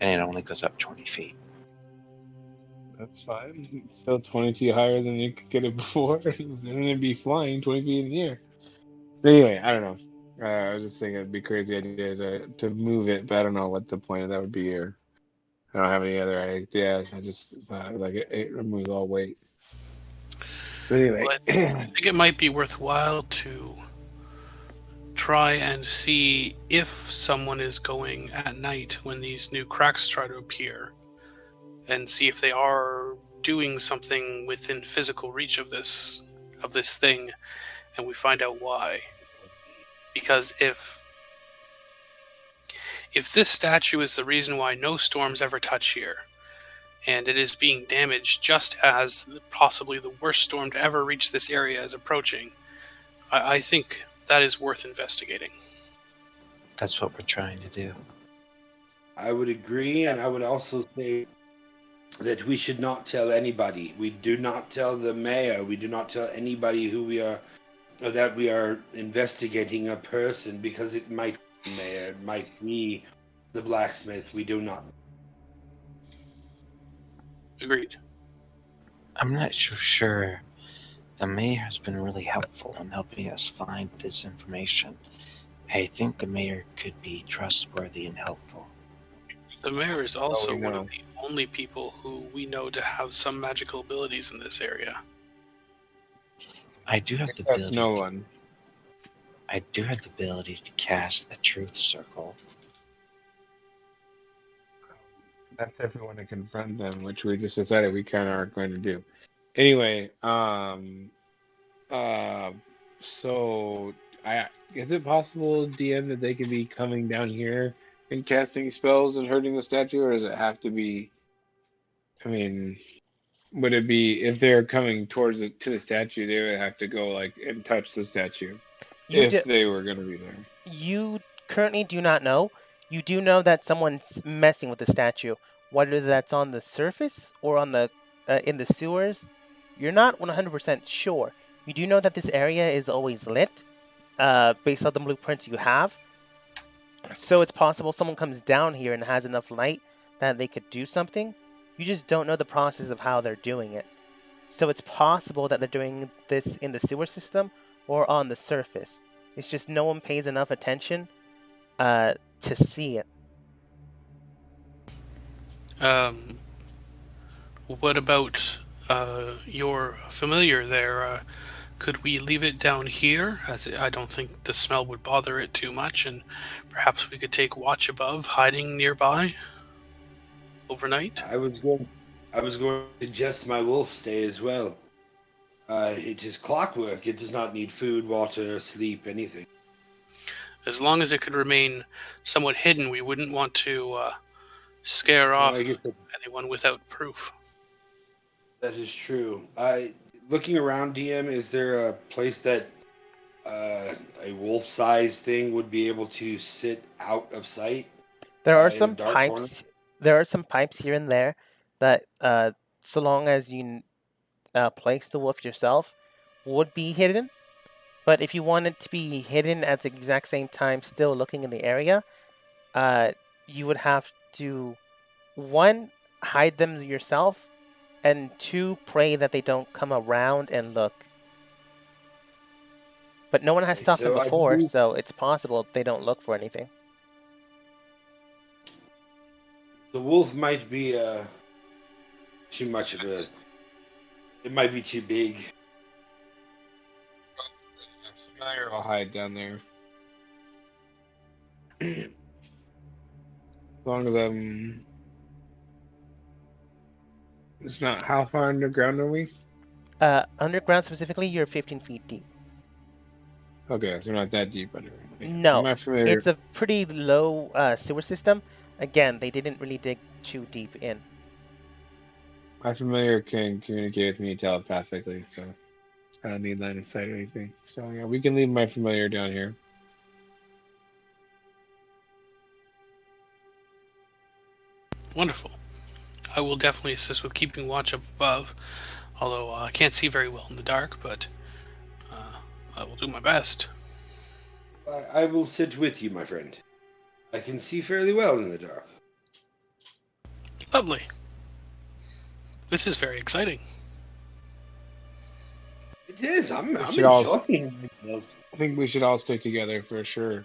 and it only goes up 20 feet. That's fine. It's still 20 feet higher than you could get it before. Then it'd be flying 20 feet in the air. But anyway, I don't know. I was just thinking it'd be a crazy idea to move it, but I don't know what the point of that would be, or I don't have any other ideas. I just thought like it removes all weight. But anyway, Well, I think it might be worthwhile to try and see if someone is going at night when these new cracks try to appear, and see if they are doing something within physical reach of this thing, and we find out why. Because if this statue is the reason why no storms ever touch here, and it is being damaged just as possibly the worst storm to ever reach this area is approaching, I think that is worth investigating. That's what we're trying to do. I would agree, and I would also say that we should not tell anybody. We do not tell the mayor. We do not tell anybody who we are, or that we are investigating a person, because it might be the mayor, it might be the blacksmith. We do not. Agreed. I'm not so sure. The mayor has been really helpful in helping us find this information. I think the mayor could be trustworthy and helpful. The mayor is also we one of know. the only people who we know to have some magical abilities in this area. I do have the that's ability. no one. I do have the ability to cast a truth circle. That's if we want to confront them, which we just decided we kind of aren't going to do. Anyway, so is it possible, DM, that they could be coming down here and casting spells and hurting the statue, or does it have to be? I mean, would it be if they're coming towards to the statue, they would have to go like and touch the statue you if do. they were going to be there? You currently do not know. You do know that someone's messing with the statue, whether that's on the surface or on the in the sewers. You're not 100% sure. You do know that this area is always lit, based on the blueprints you have. So it's possible someone comes down here and has enough light that they could do something. You just don't know the process of how they're doing it. So it's possible that they're doing this in the sewer system or on the surface. It's just no one pays enough attention to see it. What about your familiar there? Could we leave it down here? I don't think the smell would bother it too much, and perhaps we could take watch above, hiding nearby overnight. I was going to suggest my wolf stay as well. It is clockwork. It does not need food, water, sleep, anything. As long as it could remain somewhat hidden, we wouldn't want to scare Well, I off guess anyone without proof. that is true. Looking around, DM, is there a place that a wolf-sized thing would be able to sit out of sight There are in a some dark corner? pipes. There are some pipes here and there that, so long as you place the wolf yourself, would be hidden. But if you wanted to be hidden at the exact same time, still looking in the area, you would have to, one, hide them yourself, and two, pray that they don't come around and look. But no one has stopped them So I before, believe so it's possible they don't look for anything. the wolf might be too much of a. It might be too big. Familiar will hide down there. As long as I'm It's not. How far underground are we? Underground specifically, you're 15 feet deep. Okay, so we're not that deep underground. Okay. So No, am I familiar? it's a pretty low sewer system. Again, they didn't really dig too deep in. My familiar can communicate with me telepathically, so I don't need line of sight or anything. So yeah, we can leave my familiar down here. Wonderful. I will definitely assist with keeping watch up above, although I can't see very well in the dark, but I will do my best. I will sit with you, my friend. I can see fairly well in the dark. Lovely. This is very exciting. It is. I'm should all- enjoying myself. I think we should all stick together for sure.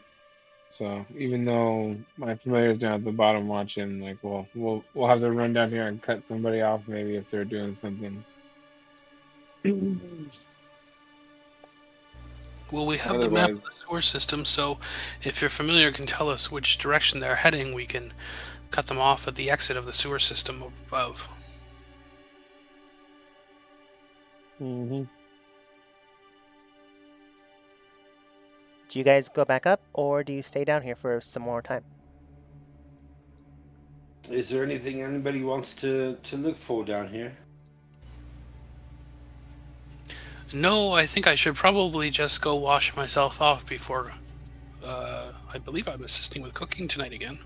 So even though my familiar's down at the bottom watching, like we'll have to run down here and cut somebody off maybe if they're doing something. Well, we have the map Otherwise- of the sewer system, so if your familiar can tell us which direction they're heading, we can cut them off at the exit of the sewer system above. Mm-hmm. Do you guys go back up, or do you stay down here for some more time? Is there anything anybody wants to look for down here? No, I think I should probably just go wash myself off before. I believe I'm assisting with cooking tonight again.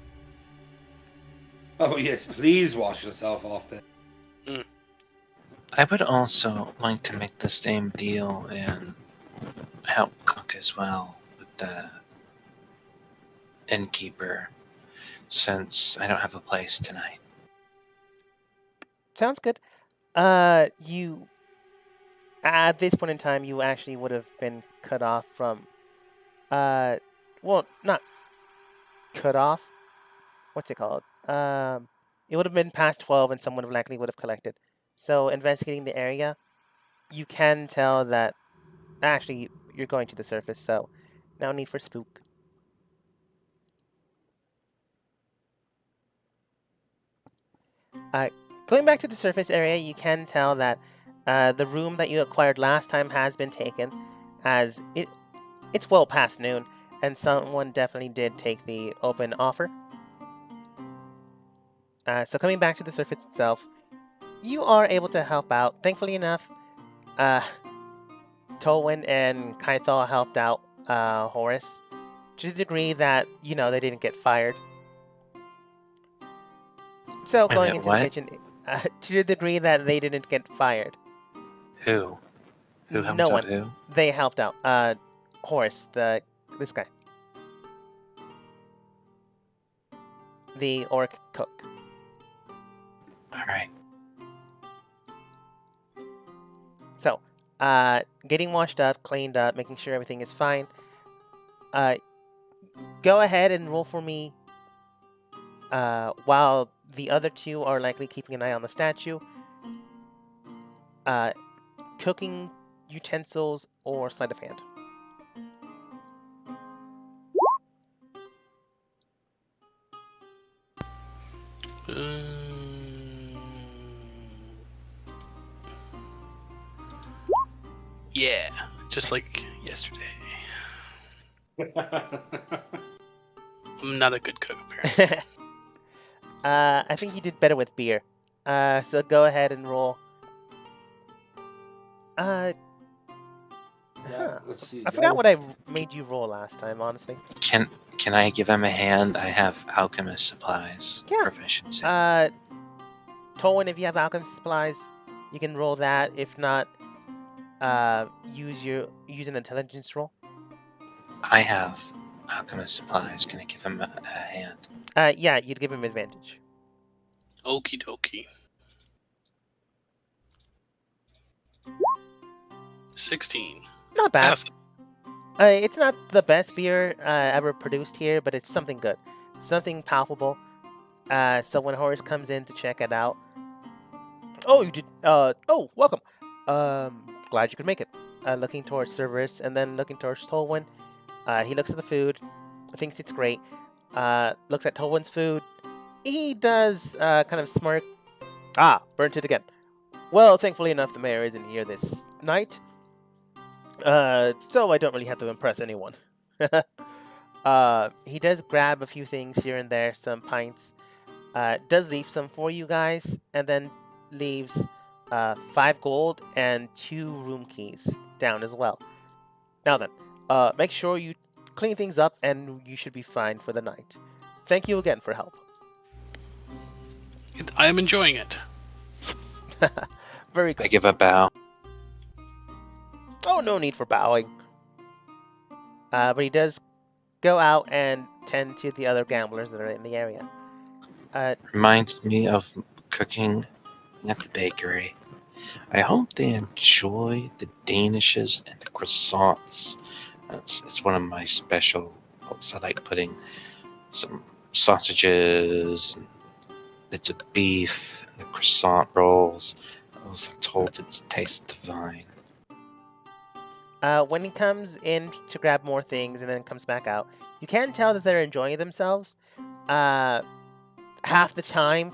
Oh yes, please wash yourself off then. I would also like to make the same deal and help cook as well with the innkeeper, since I don't have a place tonight. Sounds good. You at this point in time, you actually would have been cut off from. Well, not cut off. What's it called? It would have been past 12, and someone likely would have collected. So, investigating the area, you can tell that actually you're going to the surface. So, no need for spook. Going back to the surface area, you can tell that the room that you acquired last time has been taken, as it's well past noon, and someone definitely did take the open offer. So coming back to the surface itself, you are able to help out. Thankfully enough, Tolwyn and Kaithal helped out Horace to the degree that they didn't get fired. So Wait a going minute, into what? the kitchen, to the degree that they didn't get fired. Who? Who helped No out one. who? They helped out. Horace, this guy, the orc cook. Alright. So, getting washed up, cleaned up, making sure everything is fine. Go ahead and roll for me. While the other two are likely keeping an eye on the statue. Cooking utensils or sleight of hand. Yeah, just like yesterday. I'm not a good cook, apparently. I think you did better with beer. So go ahead and roll. Yeah, let's see. I forgot what I made you roll last time, honestly. Can I give him a hand? I have alchemist supplies Yeah. proficiency. Tolwyn, if you have alchemy supplies, you can roll that. If not, use an intelligence roll. I have alchemist supplies. Can I give him a hand? Yeah, you'd give him advantage. Okie dokie. 16. Not bad. Pass. It's not the best beer ever produced here, but it's something good, something palpable. So when Horace comes in to check it out, oh, you did. Oh, welcome. Glad you could make it. Looking towards Cerberus and then looking towards Tolwyn. He looks at the food, thinks it's great. Looks at Tolwyn's food. He does kind of smirk. Ah, burnt it again. Well, thankfully enough, the mayor isn't here this night, so I don't really have to impress anyone. He does grab a few things here and there, some pints. Does leave some for you guys, and then leaves 5 gold and 2 room keys down as well. Now then, make sure you clean things up, and you should be fine for the night. Thank you again for help. I am enjoying it. Very I good. give a bow. Oh, no need for bowing. But he does go out and tend to the other gamblers that are in the area. Reminds me of cooking at the bakery. I hope they enjoy the danishes and the croissants. It's one of my specials. I like putting some sausages and bits of beef and the croissant rolls. I was told it tastes divine. When he comes in to grab more things and then comes back out, you can tell that they're enjoying themselves. Half the time,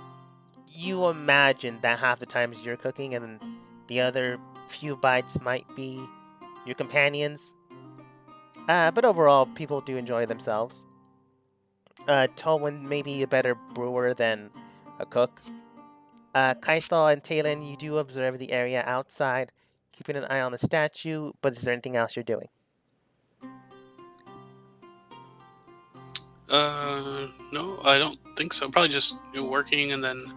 you imagine that half the times you're cooking, and then the other few bites might be your companions. But overall, people do enjoy themselves. Tolwyn may be a better brewer than a cook. Kaithal and Talon, you do observe the area outside, keeping an eye on the statue, but is there anything else you're doing? No, I don't think so. Probably just working, and then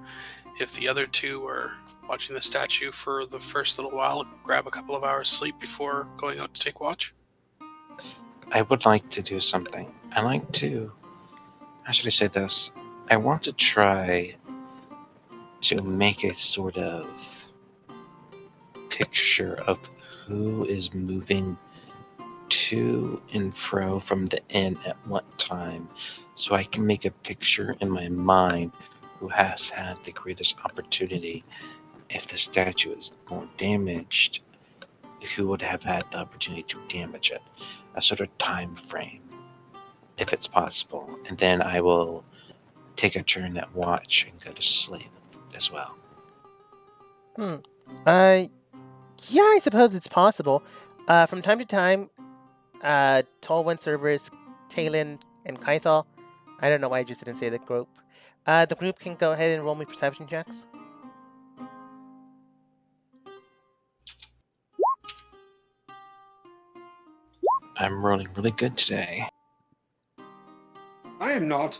if the other two are watching the statue for the first little while, grab a couple of hours sleep before going out to take watch. I would like to do something. I like to. How should I say this? I want to try to make a sort of picture of who is moving to and fro from the inn at what time, so I can make a picture in my mind who has had the greatest opportunity. If the statue is more damaged, who would have had the opportunity to damage it? A sort of time frame, if it's possible, and then I will take a turn at watch and go to sleep as well. Yeah, I suppose it's possible. From time to time, Tolwyn servers, Talon, and Kaithal. I don't know why I just didn't say the group. The group can go ahead and roll me perception checks. I'm rolling really good today. I am not.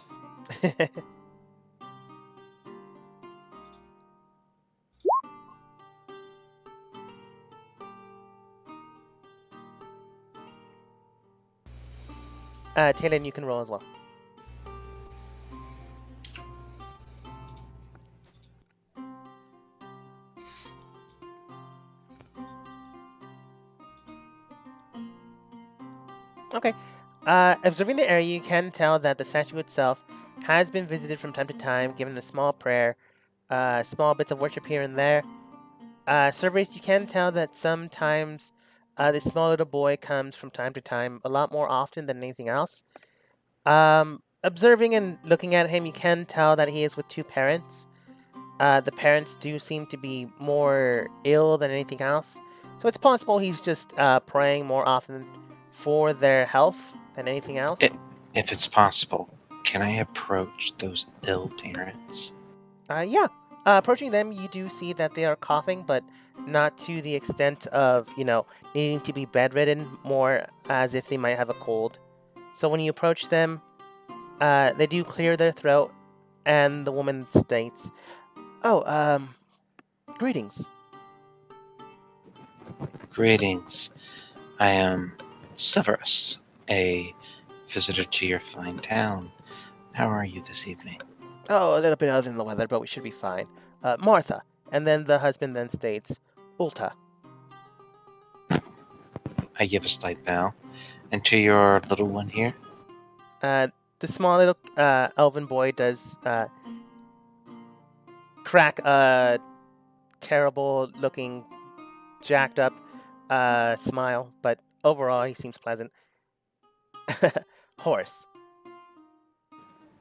Talon, you can roll as well. Okay. Observing the area, you can tell that the statue itself has been visited from time to time, given a small prayer, small bits of worship here and there. Surveys, you can tell that sometimes this small little boy comes from time to time, a lot more often than anything else. Observing and looking at him, you can tell that he is with 2 parents. The parents do seem to be more ill than anything else, so it's possible he's just praying more often for their health than anything else. If it's possible, can I approach those ill parents? Yeah. Approaching them, you do see that they are coughing, but not to the extent of, needing to be bedridden, more as if they might have a cold. So when you approach them, they do clear their throat, and the woman states, "Oh, greetings." Greetings. I am Severus, a visitor to your fine town. How are you this evening? Oh, a little bit other than the weather, but we should be fine. Martha. And then the husband then states, Ulta. I give a slight bow. And to your little one here? The small little elven boy does crack a terrible looking, jacked up smile, but overall he seems pleasant. Horse.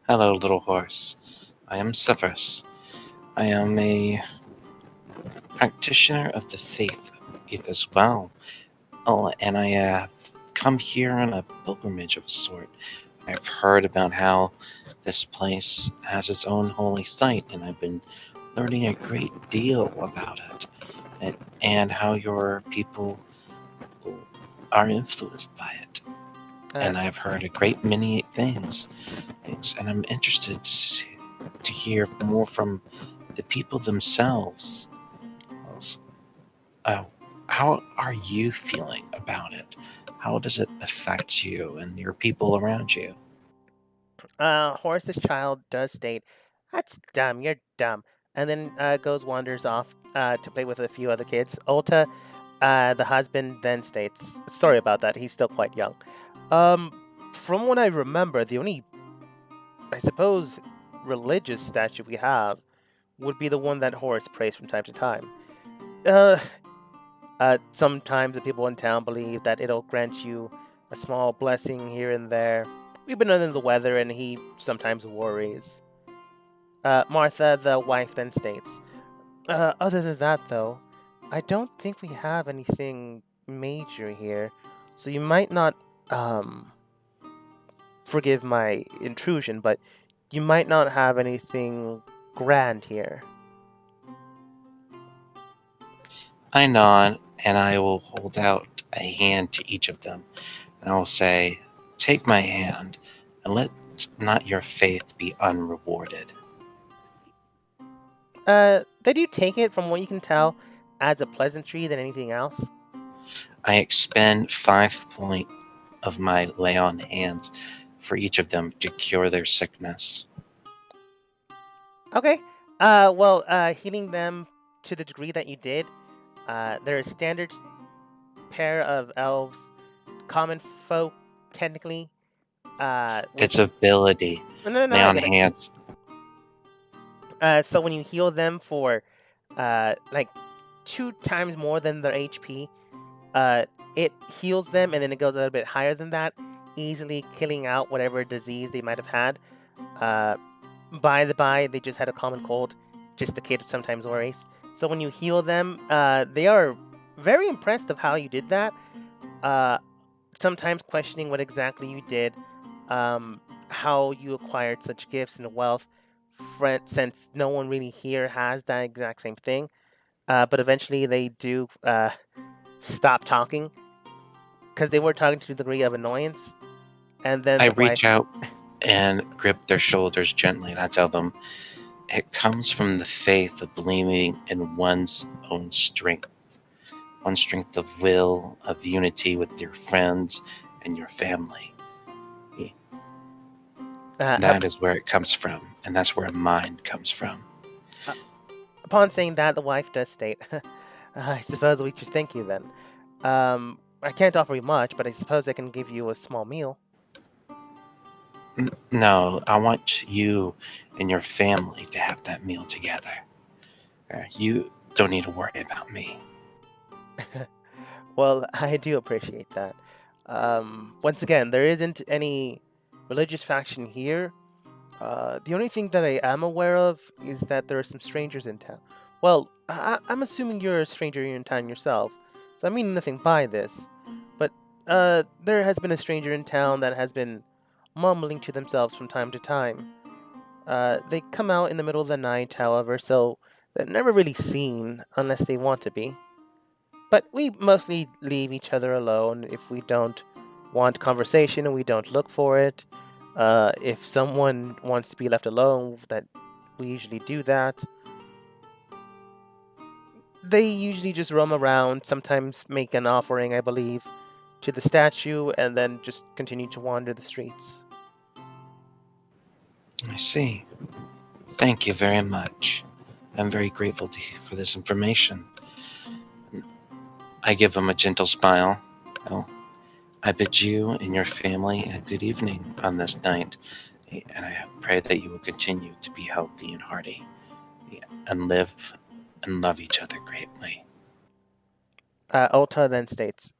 Hello, little horse. I am Severus. I am a practitioner of the faith as well. Oh, and I come here on a pilgrimage of a sort. I've heard about how this place has its own holy site, and I've been learning a great deal about it, and how your people are influenced by it. Uh, And I've heard a great many things, and I'm interested to hear more from the people themselves. Uh, how are you feeling about it? How does it affect you and your people around you? Horace's child does state, "That's dumb. You're dumb," and then goes wanders off to play with a few other kids. Ulta, the husband, then states, "Sorry about that. He's still quite young." From what I remember, the only, I suppose, religious statue we have would be the one that Horace prays from time to time. Uh, Sometimes the people in town believe that it'll grant you a small blessing here and there. We've been under the weather, and he sometimes worries. Martha, the wife, then states, "Other than that, though, I don't think we have anything major here, so you might not, um, forgive my intrusion, but you might not have anything grand here." I nod, and I will hold out a hand to each of them, and I will say, "Take my hand, and let not your faith be unrewarded." They do take it, from what you can tell, as a pleasantry than anything else. I expend 5 point of my lay on hands for each of them to cure their sickness. Okay. Healing them to the degree that you did, they're a standard pair of elves, common folk, technically. With Its ability, No, no, no, lay I on get it. hands. So when you heal them for, like 2 times more than their HP, uh, it heals them, and then it goes a little bit higher than that, easily killing out whatever disease they might have had. Uh, by the by, they just had a common cold, just the kid sometimes worries. So when you heal them, they are very impressed of how you did that. Uh, Sometimes questioning what exactly you did, um, how you acquired such gifts and wealth, since no one really here has that exact same thing. But eventually they do stop talking because they were talking to the degree of annoyance. And then I the wife, reach out and grip their shoulders gently, and I tell them, "It comes from the faith of believing in one's own strength, one's strength of will, of unity with your friends and your family. uh, That is where it comes from, and that's where mine comes from." uh, upon saying that, the wife does state, "I suppose we should thank you then. I can't offer you much, but I suppose I can give you a small meal." No, I want you and your family to have that meal together. You don't need to worry about me. Well, I do appreciate that. Once again, there isn't any religious faction here. The only thing that I am aware of is that there are some strangers in town. Well, I'm assuming you're a stranger in town yourself, so I mean nothing by this. But there has been a stranger in town that has been mumbling to themselves from time to time. They come out in the middle of the night, however, so they're never really seen unless they want to be. But we mostly leave each other alone if we don't want conversation and we don't look for it. If someone wants to be left alone, that we usually do that. They usually just roam around, sometimes make an offering, I believe, to the statue, and then just continue to wander the streets. I see. Thank you very much. I'm very grateful for this information. I give him a gentle smile. Well, I bid you and your family a good evening on this night, and I pray that you will continue to be healthy and hearty, and live and love each other greatly. Ulta then states,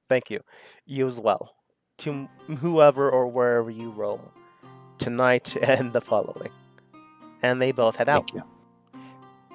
"Thank you. You as well. To whoever or wherever you roam, tonight and the following." And they both head out. Thank you.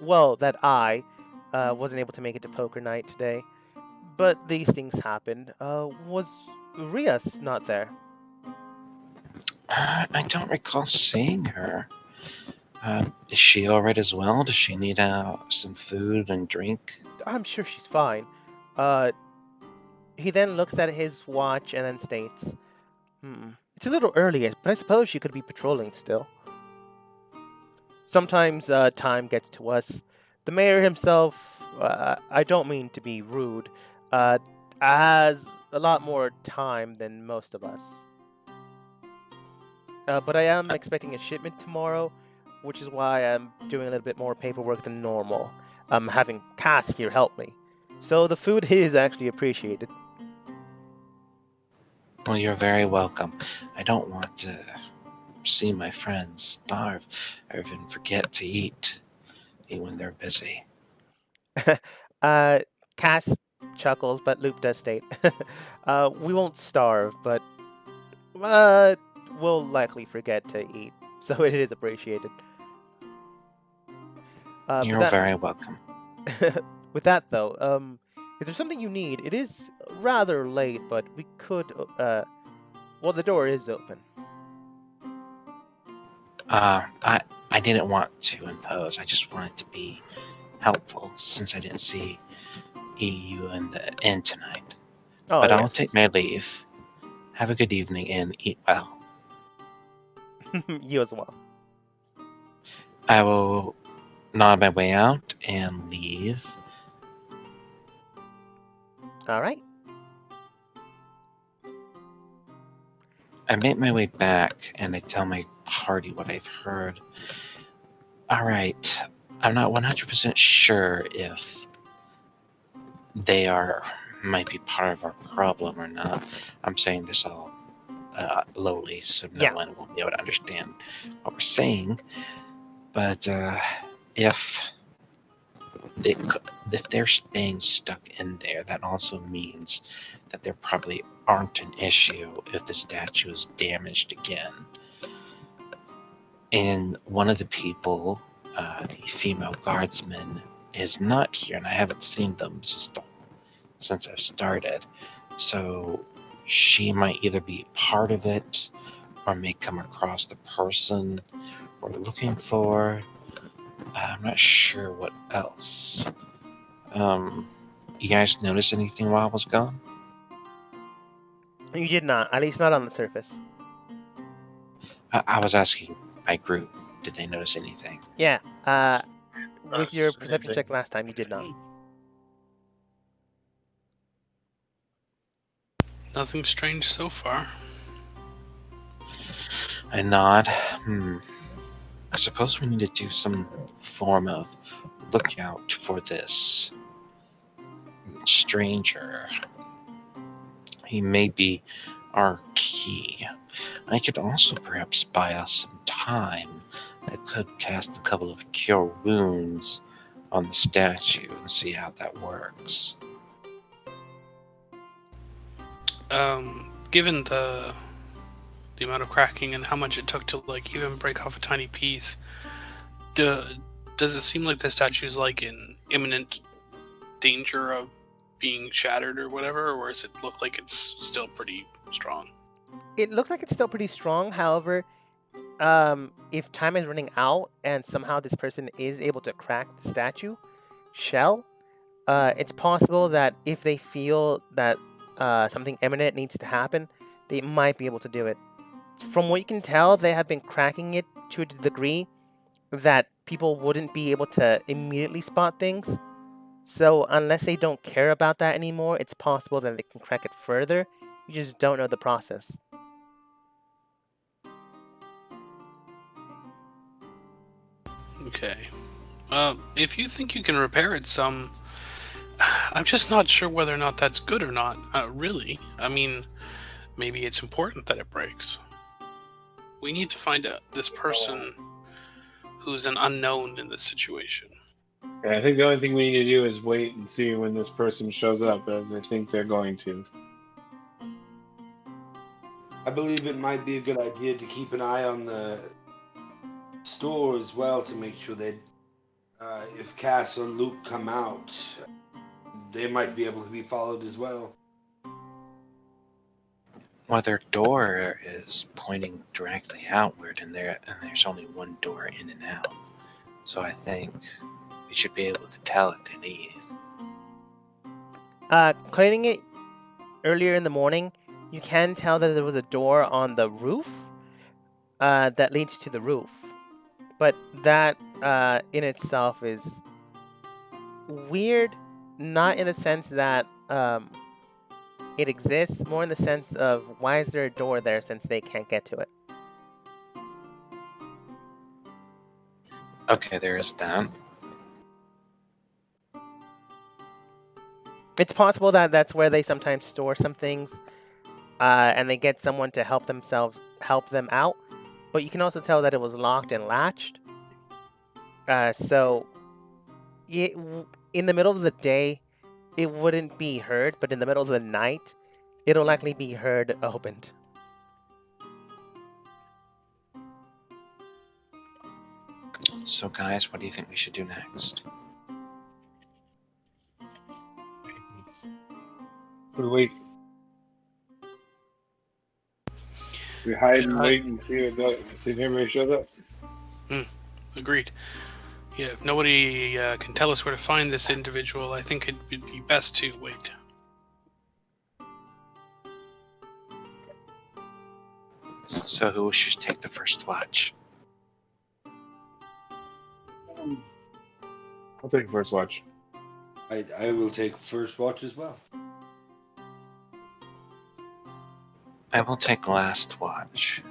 Well, that I wasn't able to make it to poker night today, but these things happened. Was Rias not there? I don't recall seeing her. Is she all right as well? Does she need some food and drink? I'm sure she's fine. Uh, he then looks at his watch and then states, It's a little early, but I suppose she could be patrolling still. Sometimes time gets to us. The mayor himself, I don't mean to be rude, uh, has a lot more time than most of us. But I am Uh, expecting a shipment tomorrow, which is why I'm doing a little bit more paperwork than normal. I'm having Cass here help me. So the food is actually appreciated. Well, you're very welcome. I don't want to see my friends starve or even forget to eat when they're busy. uh, Cass chuckles, but Loop does state, we won't starve, but uh, we'll likely forget to eat. So it is appreciated. But You're very welcome. with that though, is there something you need? It is rather late, but we could. Well, the door is open. I didn't want to impose. I just wanted to be helpful since I didn't see you in the inn tonight. Oh But I'll yes, take my leave. Have a good evening and eat well. you as well. I will nod my way out and leave. All right. I make my way back and I tell my party what I've heard. Alright, I'm not 100% sure if they might be part of our problem or not. I'm saying this all lowly so no Yeah. one will be able to understand what we're saying. But if they're staying stuck in there, that also means that there probably aren't an issue if the statue is damaged again. And one of the people, the female guardsman, is not here, and I haven't seen them since I've started. So she might either be part of it or may come across the person we're looking for. I'm not sure what else. You guys notice anything while I was gone? You did not, at least not on the surface. I was asking my group, did they notice anything? Yeah. With your perception check last time, you did not. Nothing strange so far. I nod. I suppose we need to do some form of lookout for this stranger. He may be our key. I could also perhaps buy us some time. I could cast a couple of cure wounds on the statue and see how that works. Given the amount of cracking and how much it took to even break off a tiny piece, does it seem like the statue is in imminent danger of being shattered or whatever, or does it look like it's still pretty strong? It looks like it's still pretty strong. However, if time is running out and somehow this person is able to crack the statue shell, it's possible that if they feel that something imminent needs to happen, they might be able to do it. From what you can tell, they have been cracking it to a degree that people wouldn't be able to immediately spot things. So unless they don't care about that anymore, it's possible that they can crack it further. You just don't know the process. Okay. If you think you can repair it some, I'm just not sure whether or not that's good or not, really. I mean, maybe it's important that it breaks. We need to find out this person who's an unknown in this situation. Yeah, I think the only thing we need to do is wait and see when this person shows up, as I think they're going to. I believe it might be a good idea to keep an eye on the store as well to make sure they If Cass and Luke come out, they might be able to be followed as well. Well, their door is pointing directly outward, and there's only one door in and out. So I think we should be able to tell if they leave. Cleaning it earlier in the morning, you can tell that there was a door on the roof that leads to the roof. But that in itself is weird, not in the sense that it exists, more in the sense of why is there a door there since they can't get to it? Okay, there is that. It's possible that that's where they sometimes store some things, and they get someone to help them out. But you can also tell that it was locked and latched. So, in the middle of the day, it wouldn't be heard, but in the middle of the night, it'll likely be heard opened. So, guys, what do you think we should do next? We wait. We hide and wait and see if anybody shows up. Agreed. Yeah, if nobody can tell us where to find this individual, I think it would be best to wait. So, who should take the first watch? I'll take first watch. I will take first watch as well. I will take last watch.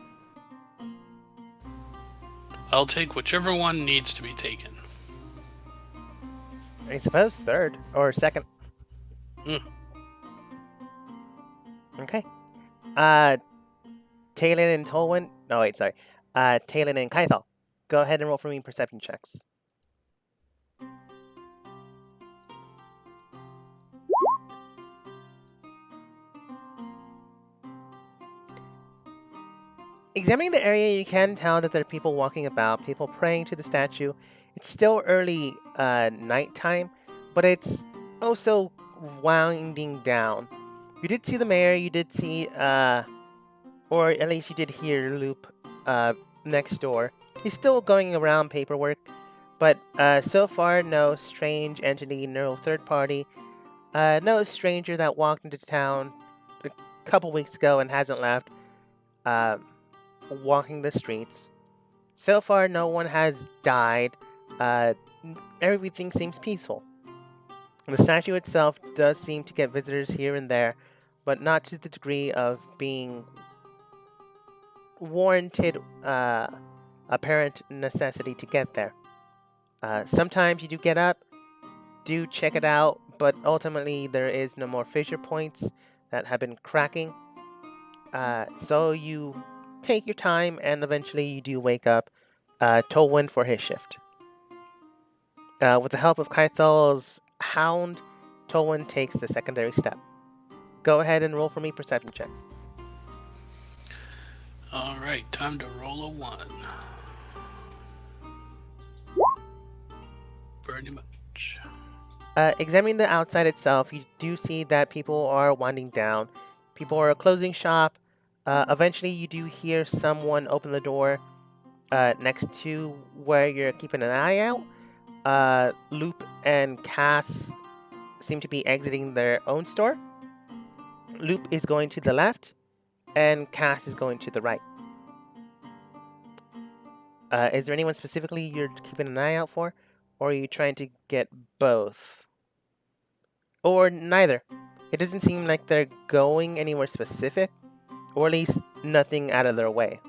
I'll take whichever one needs to be taken. I suppose third or second. Okay. Talon and Tolwyn. No, wait, sorry. Talon and Kaithal. Go ahead and roll for me perception checks. Examining the area, you can tell that there are people walking about, people praying to the statue. It's still early nighttime, but it's also winding down. You did see the mayor, you did see, or at least you did hear Loop next door. He's still going around paperwork, but so far, no strange entity, no third party, no stranger that walked into town a couple weeks ago and hasn't left. Walking the streets. So far, no one has died. Everything seems peaceful. The statue itself does seem to get visitors here and there, but not to the degree of being warranted apparent necessity to get there. Sometimes you do get up, do check it out, but ultimately there is no more fissure points that have been cracking. So you take your time, and eventually you do wake up Tolwyn for his shift. With the help of Kaithal's hound, Tolwyn takes the secondary step. Go ahead and roll for me perception check. Alright, time to roll a 1. Pretty much. Examining the outside itself, you do see that people are winding down. People are closing shop. Eventually, you do hear someone open the door next to where you're keeping an eye out. Loop and Cass seem to be exiting their own store. Loop is going to the left, and Cass is going to the right. Is there anyone specifically you're keeping an eye out for, or are you trying to get both? Or neither? It doesn't seem like they're going anywhere specific. Or at least nothing out of their way.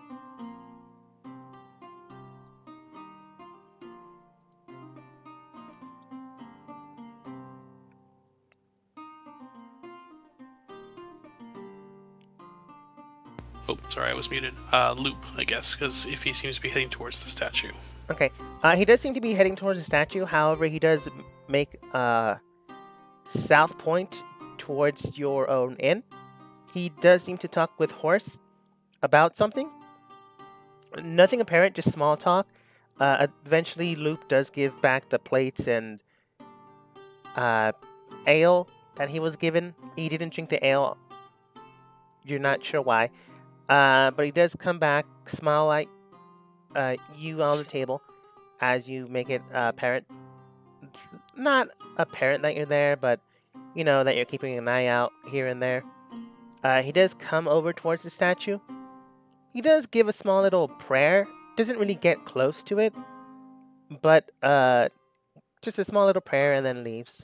Oh, sorry, I was muted. Loop, I guess, because if he seems to be heading towards the statue. Okay. He does seem to be heading towards the statue. However, he does make south point towards your own inn. He does seem to talk with Horse about something. Nothing apparent, just small talk. Eventually, Luke does give back the plates and ale that he was given. He didn't drink the ale. You're not sure why. But he does come back, smile at you on the table as you make it apparent. Not apparent that you're there, but you know that you're keeping an eye out here and there. He does come over towards the statue. He does give a small little prayer. Doesn't really get close to it, but just a small little prayer and then leaves.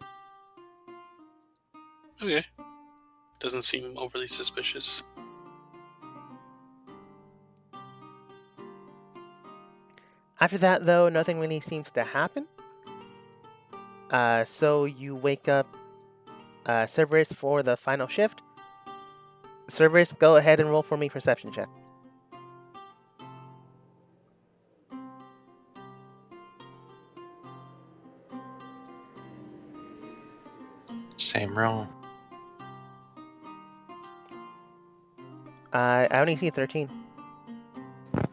Okay. Doesn't seem overly suspicious. After that, though, nothing really seems to happen. So you wake up Cerberus for the final shift. Cerberus, go ahead and roll for me perception check. Same roll. I only see 13.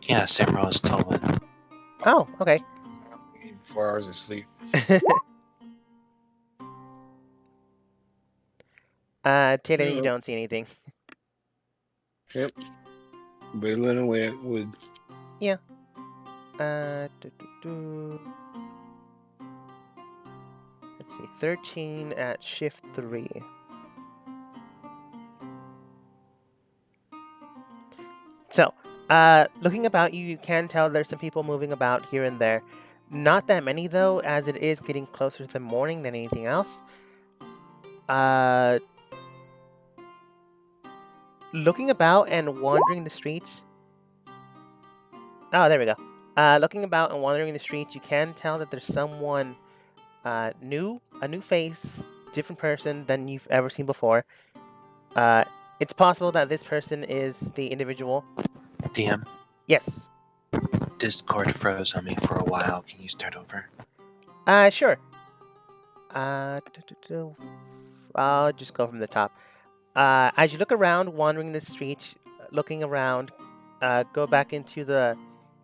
Yeah, same roll as Tolwyn. Oh, okay. I need 4 hours of sleep. Taylor, you Yeah. don't see anything. Yep. Whittling away at wood. Let's see, 13 at shift 3. So, looking about you, you can tell there's some people moving about here and there. Not that many, though, as it is getting closer to morning than anything else. Looking about and wandering the streets. Oh, there we go. Looking about and wandering the streets, you can tell that there's someone new, a new face, different person than you've ever seen before. It's possible that this person is the individual. DM, Yes. Discord froze on me for a while. Can you start over? Sure. I'll just go from the top. As you look around, wandering the streets, looking around, go back into the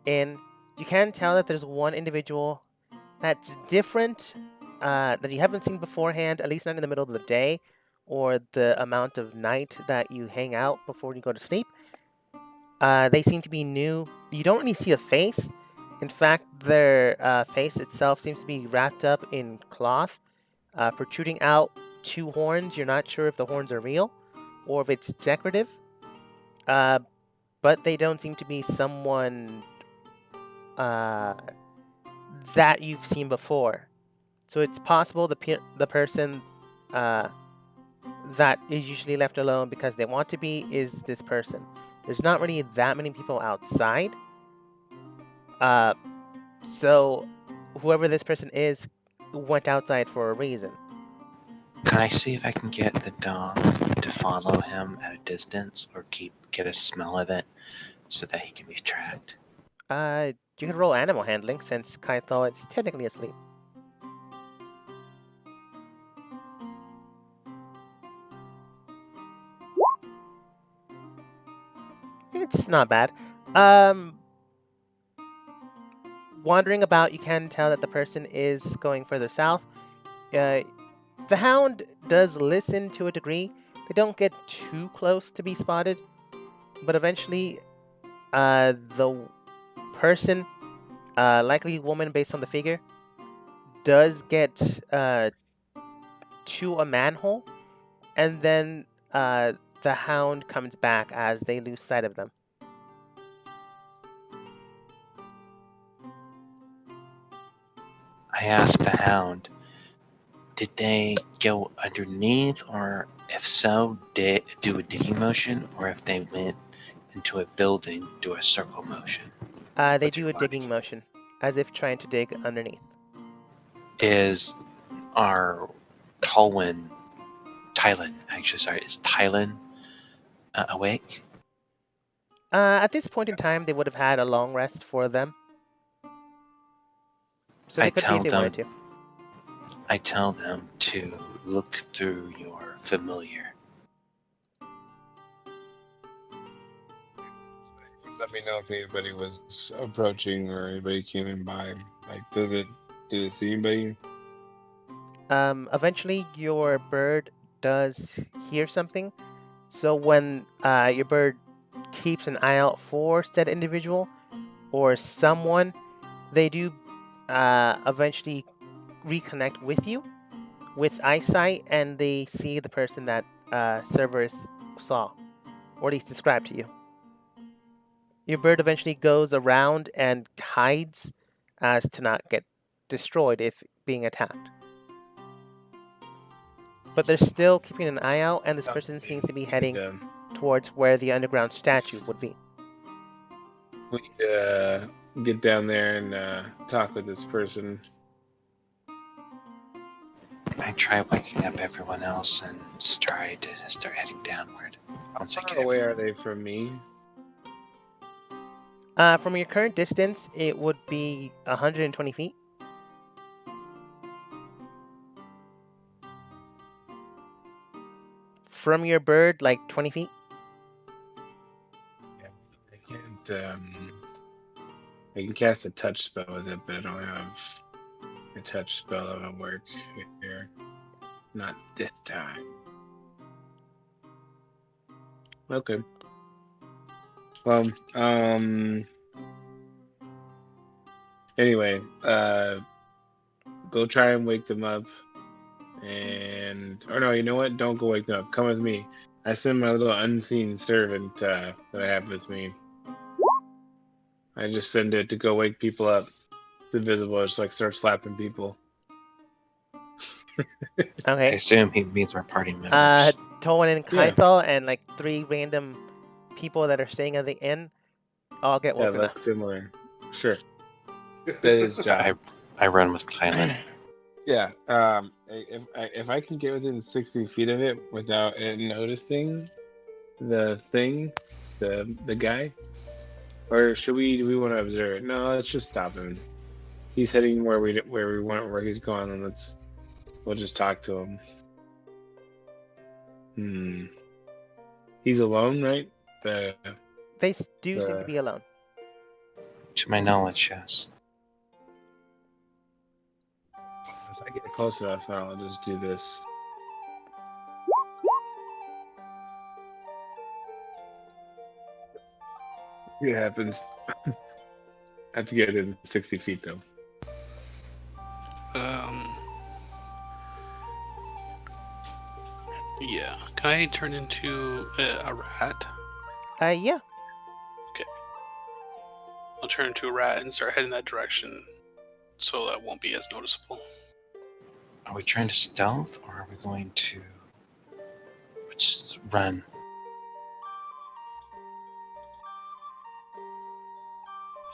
inn, you can tell that there's one individual that's different, that you haven't seen beforehand, at least not in the middle of the day, or the amount of night that you hang out before you go to sleep. They seem to be new. You don't really see a face. In fact, their face itself seems to be wrapped up in cloth, protruding out 2 horns. You're not sure if the horns are real or if it's decorative. But they don't seem to be someone that you've seen before. So it's possible the person that is usually left alone because they want to be is this person. There's not really that many people outside. So whoever this person is went outside for a reason. Can I see if I can get the dog to follow him at a distance or get a smell of it so that he can be tracked? You can roll animal handling since Kaito is technically asleep. It's not bad. Wandering about, you can tell that the person is going further south. The hound does listen to a degree. They don't get too close to be spotted, but eventually, the person, likely a woman based on the figure, does get to a manhole, and then the hound comes back as they lose sight of them. I asked the hound, did they go underneath, or if so, do a digging motion, or if they went into a building, do a circle motion? They What's do your a digging body? motion, as if trying to dig underneath. Is our Tylan, is Tylan awake? At this point in time, they would have had a long rest for them. So they could be if they wanted to. I tell them to look through your familiar. The let me know if anybody was approaching or anybody came in by. Like, did it see anybody? Eventually, your bird does hear something. So when your bird keeps an eye out for said individual or someone, they do eventually reconnect with you with eyesight, and they see the person that Cerberus saw, or at least described to you. Your bird eventually goes around and hides as to not get destroyed if being attacked. But they're still keeping an eye out, and this person seems to be heading towards where the underground statue would be. We get down there and talk with this person. I try waking up everyone else and just try to start heading downward. Once I How get far away everyone. are they from me? From your current distance, it would be 120 feet. From your bird, like 20 feet. Yeah, I can't. I can cast a touch spell with it, but I don't have a touch spell that'll work here. Not this time. Okay. Well, anyway, go try and wake them up. Or no, you know what? Don't go wake them up. Come with me. I send my little unseen servant that I have with me. I just send it to go wake people up. It's invisible. Just like start slapping people. I Okay. assume he means our party members. Towan and Yeah. Kaithal and like 3 random people that are staying at the inn all get Yeah, woken up. that's similar. Sure. That is job. I run with Kylan. Yeah. If I can get within 60 feet of it without it noticing the thing, the guy, or do we want to observe it? No, let's just stop him. He's heading where we want, where he's going, and we'll just talk to him. He's alone, right? They do seem to be alone. To my knowledge, yes. If I get close enough, I'll just do this. See what happens. I have to get in 60 feet though. Yeah. Can I turn into a rat? Yeah. Okay. I'll turn into a rat and start heading that direction, so that won't be as noticeable. Are we trying to stealth, or are we going to just run?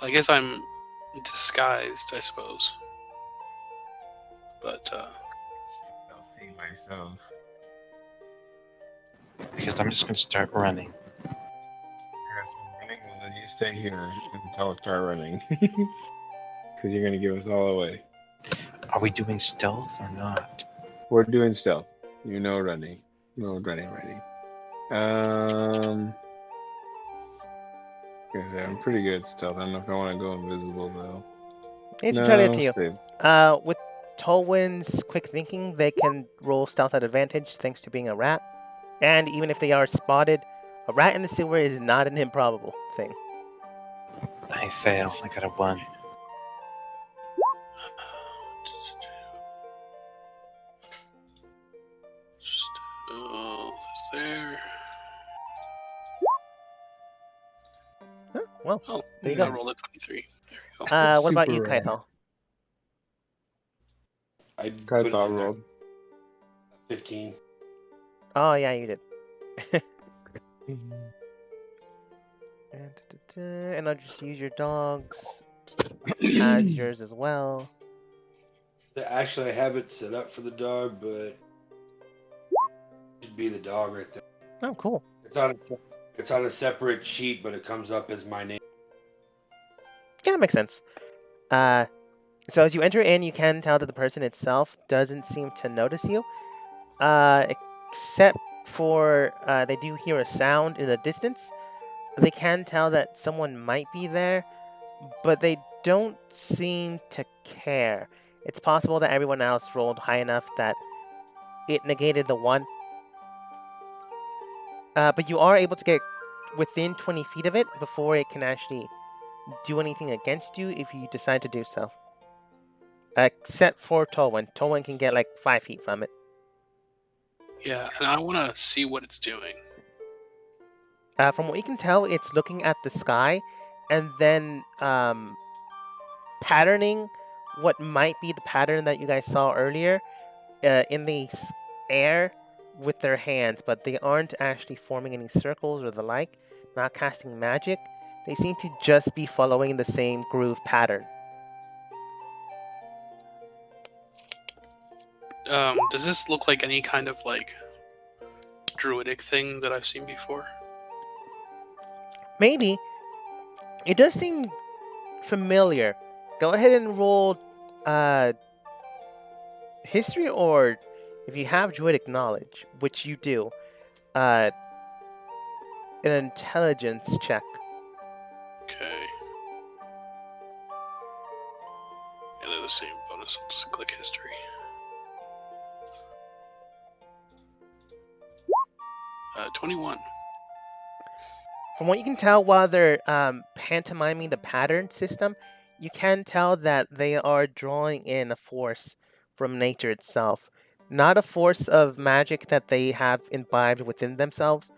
I guess I'm disguised, I suppose. But I'll see myself. Because I'm just going to start running. If I'm running, well then you stay here until I start running. Because you're gonna give us all away. Are we doing stealth or not? We're doing stealth. You know running. No running ready. I'm pretty good at stealth. I don't know if I want to go invisible though. It's entirely up to you. Stay. With Tolwyn's quick thinking, they can roll stealth at advantage thanks to being a rat. And even if they are spotted, a rat in the sewer is not an improbable thing. I fail. I got a 1. There. Huh? Well, Oh, there you I go. rolled a 23. There you go. What about you, Super rat. Kaithal? I I put it thought in there. rolled. 15. Oh, yeah, you did. And I'll just use your dogs as yours as well. Actually, I have it set up for the dog, but it should be the dog right there. Oh, cool. It's on a separate sheet, but it comes up as my name. Yeah, that makes sense. So as you enter in, you can tell that the person itself doesn't seem to notice you, except for they do hear a sound in the distance, they can tell that someone might be there, but they don't seem to care. It's possible that everyone else rolled high enough that it negated the one. But you are able to get within 20 feet of it before it can actually do anything against you if you decide to do so. Except for Tolwyn. Tolwyn can get like 5 feet from it. Yeah, and I want to see what it's doing. From what you can tell, it's looking at the sky and then patterning what might be the pattern that you guys saw earlier in the air with their hands, but they aren't actually forming any circles or the like, not casting magic. They seem to just be following the same groove pattern. Does this look like any kind of like druidic thing that I've seen before? Maybe. It does seem familiar. Go ahead and roll history, or if you have druidic knowledge, which you do, an intelligence check. Okay. Yeah, they're the same bonus. I'll just click history. Uh, 21. From what you can tell while they're pantomiming the pattern system, you can tell that they are drawing in a force from nature itself. Not a force of magic that they have imbibed within themselves,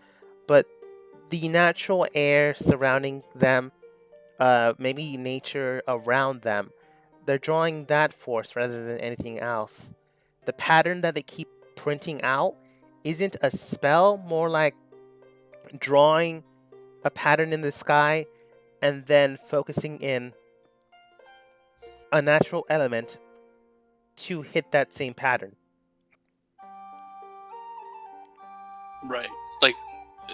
but the natural air surrounding them, maybe nature around them. They're drawing that force rather than anything else. The pattern that they keep printing out isn't a spell, more like drawing a pattern in the sky and then focusing in a natural element to hit that same pattern. Right. Like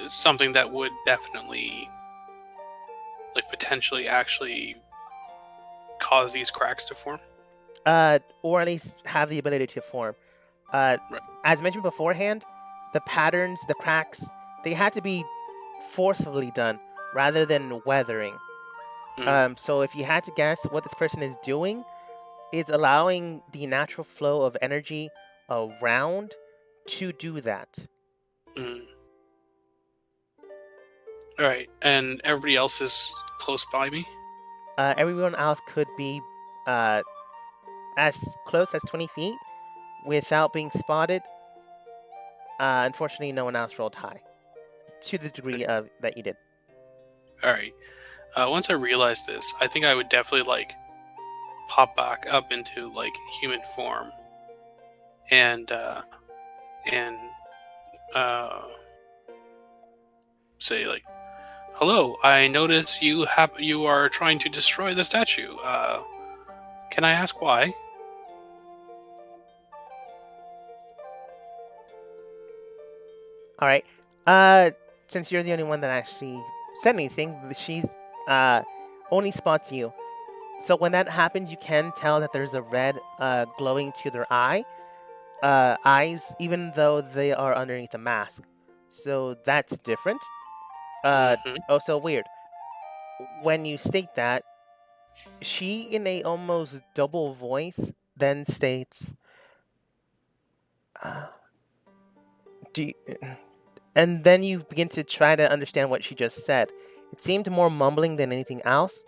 something that would definitely, like, potentially actually cause these cracks to form. Or at least have the ability to form. Right. As mentioned beforehand, the patterns, the cracks, they had to be forcefully done rather than weathering. So if you had to guess what this person is doing, it's allowing the natural flow of energy around to do that. All right, and everybody else is close by me. Everyone else could be as close as 20 feet without being spotted. Unfortunately, no one else rolled high to the degree of that you did. All right. Once I realized this, I think I would definitely like pop back up into like human form, and say like, "Hello, I notice you are trying to destroy the statue. Can I ask why?" All right. Since you're the only one that actually said anything, she's only spots you. So when that happens, you can tell that there's a red glowing to their eyes, even though they are underneath a mask. So that's different. Also weird. When you state that, she, in a almost double voice, then states, "Do you, and then you begin to try to understand what she just said. It seemed more mumbling than anything else,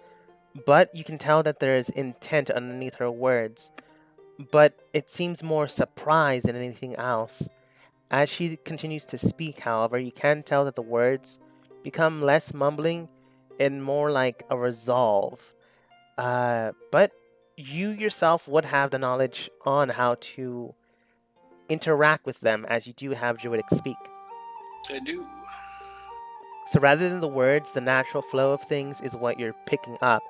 but you can tell that there is intent underneath her words. But it seems more surprise than anything else. As she continues to speak, however, you can tell that the words become less mumbling and more like a resolve. But you yourself would have the knowledge on how to interact with them, as you do have Druidic speak. I do. So rather than the words, the natural flow of things is what you're picking up.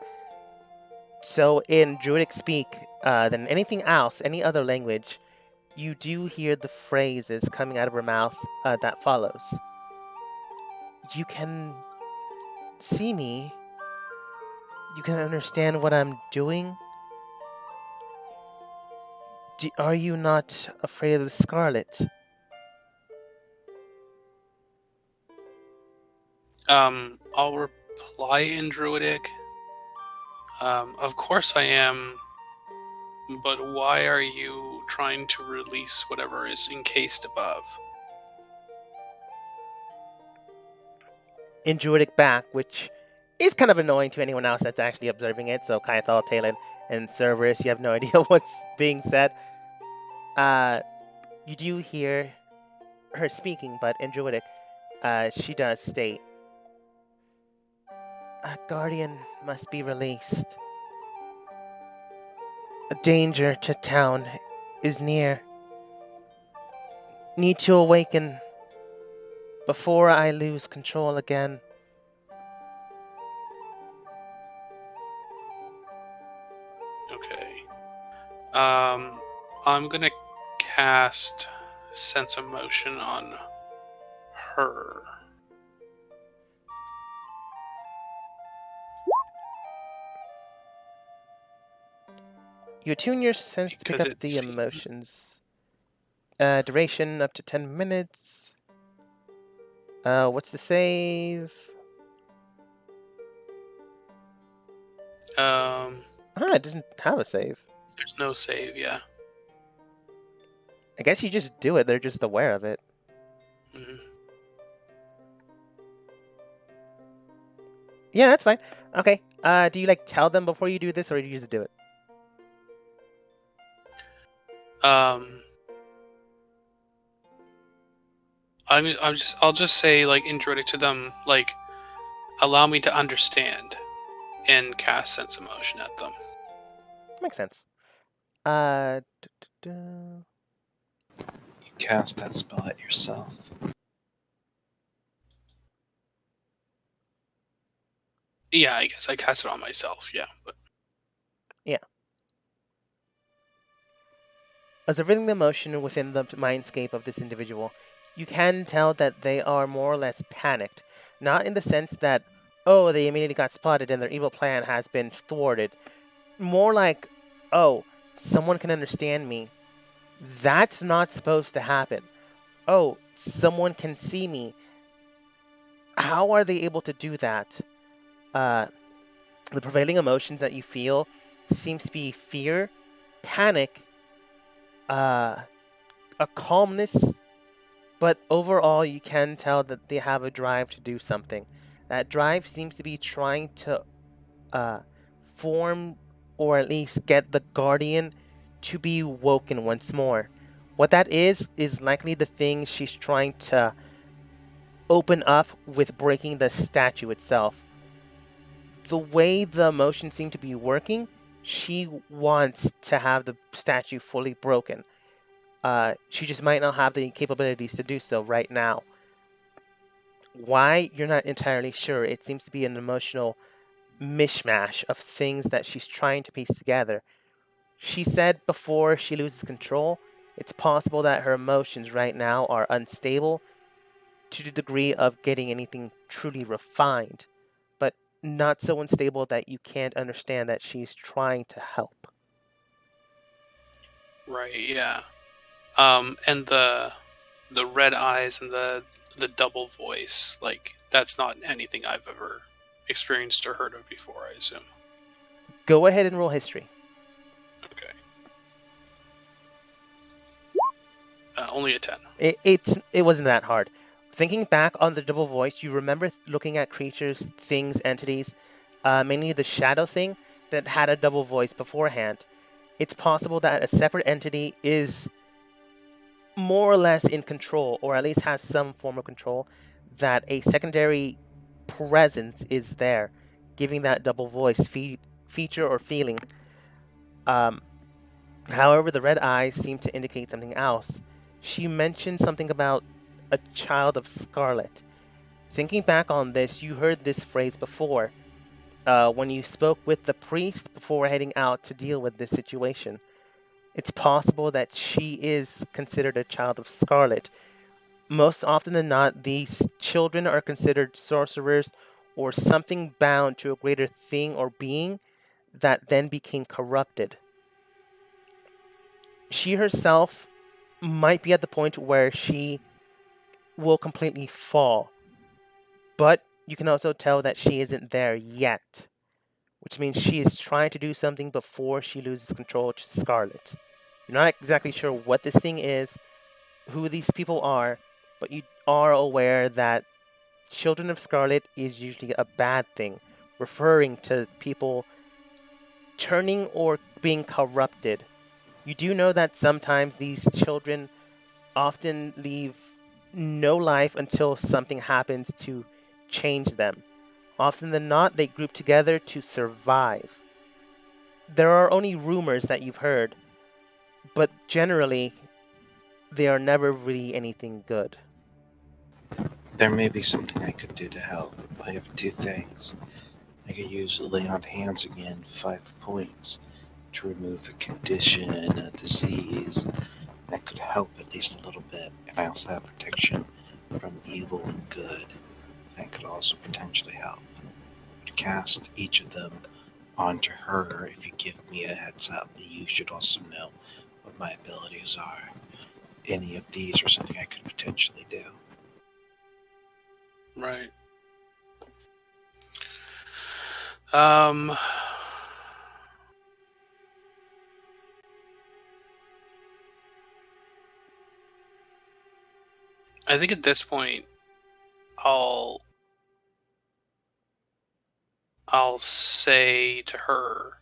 So in Druidic speak, than anything else, any other language, you do hear the phrases coming out of her mouth that follows. You can see me. You can understand what I'm doing. Are you not afraid of the Scarlet? I'll reply in Druidic. Of course I am, but why are you trying to release whatever is encased above? In Druidic back, which is kind of annoying to anyone else that's actually observing it. So Kaithal, Talon, and Cerberus, you have no idea what's being said. You do hear her speaking, but in Druidic, she does state, "A guardian must be released. A danger to town is near. Need to awaken before I lose control again." Okay. I'm gonna cast Sense of Motion on her. You attune your sense to pick Because up it the seems- emotions. Duration up to 10 minutes. What's the save? It doesn't have a save. There's no save, yeah. I guess you just do it, they're just aware of it. Mhm. Yeah, that's fine. Okay, do you, tell them before you do this, or do you just do it? I'll just say, in Druidic to them, allow me to understand, and cast Sense of Motion at them. Makes sense. Du- You cast that spell at yourself. Yeah, I guess I cast it on myself, yeah. But Observing the emotion within the mindscape of this individual, you can tell that they are more or less panicked. Not in the sense that, oh, they immediately got spotted and their evil plan has been thwarted. More like, oh, someone can understand me. That's not supposed to happen. Oh, someone can see me. How are they able to do that? The prevailing emotions that you feel seems to be fear, panic, a calmness, but overall you can tell that they have a drive to do something. That drive seems to be trying to form or at least get the Guardian to be woken once more. What that is likely the thing she's trying to open up with breaking the statue itself. The way the emotions seem to be working, she wants to have the statue fully broken. She just might not have the capabilities to do so right now. Why? You're not entirely sure. It seems to be an emotional mishmash of things that she's trying to piece together. She said before she loses control, it's possible that her emotions right now are unstable to the degree of getting anything truly refined, but not so unstable that you can't understand that she's trying to help. right, yeah. And the red eyes and the double voice, that's not anything I've ever experienced or heard of before, I assume. Go ahead and roll history. Okay. Only a 10. It wasn't that hard. Thinking back on the double voice, you remember looking at creatures, things, entities, mainly the shadow thing that had a double voice beforehand. It's possible that a separate entity is more or less in control, or at least has some form of control, that a secondary presence is there, giving that double voice feature or feeling. Um, However, the red eyes seem to indicate something else. She mentioned something about a child of Scarlet. Thinking back on this, you heard this phrase before when you spoke with the priest before heading out to deal with this situation. It's possible that she is considered a child of Scarlet. Most often than not, these children are considered sorcerers or something bound to a greater thing or being that then became corrupted. She herself might be at the point where she will completely fall. But you can also tell that she isn't there yet, which means she is trying to do something before she loses control to Scarlet. You're not exactly sure what this thing is, who these people are, but you are aware that Children of Scarlet is usually a bad thing, referring to people turning or being corrupted. You do know that sometimes these children often leave no life until something happens to change them. Often than not, they group together to survive. There are only rumors that you've heard, but generally, they are never really anything good. There may be something I could do to help. I have two things. I could use lay on hands again, 5 points, to remove a condition, a disease. That could help at least a little bit. And I also have protection from evil and good. That could also potentially help. To cast each of them onto her, if you give me a heads up, you should also know what my abilities are. Any of these are something I could potentially do. Right. Um. I think at this point, I'll say to her,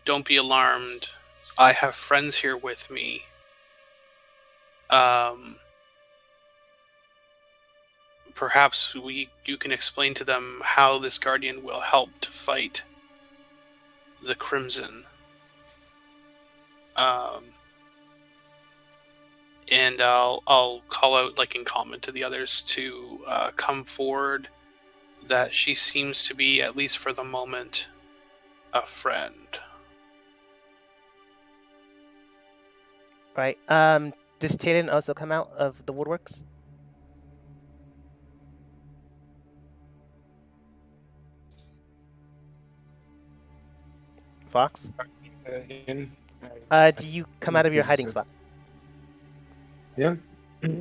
"Don't be alarmed. I have friends here with me. Um, perhaps you can explain to them how this guardian will help to fight the Crimson. Um, and I'll call out, like, in common to the others to come forward. That she seems to be, at least for the moment, a friend." Right. Does Talon also come out of the woodworks? Fox? Again, Do you come out of your hiding spot? Yeah. All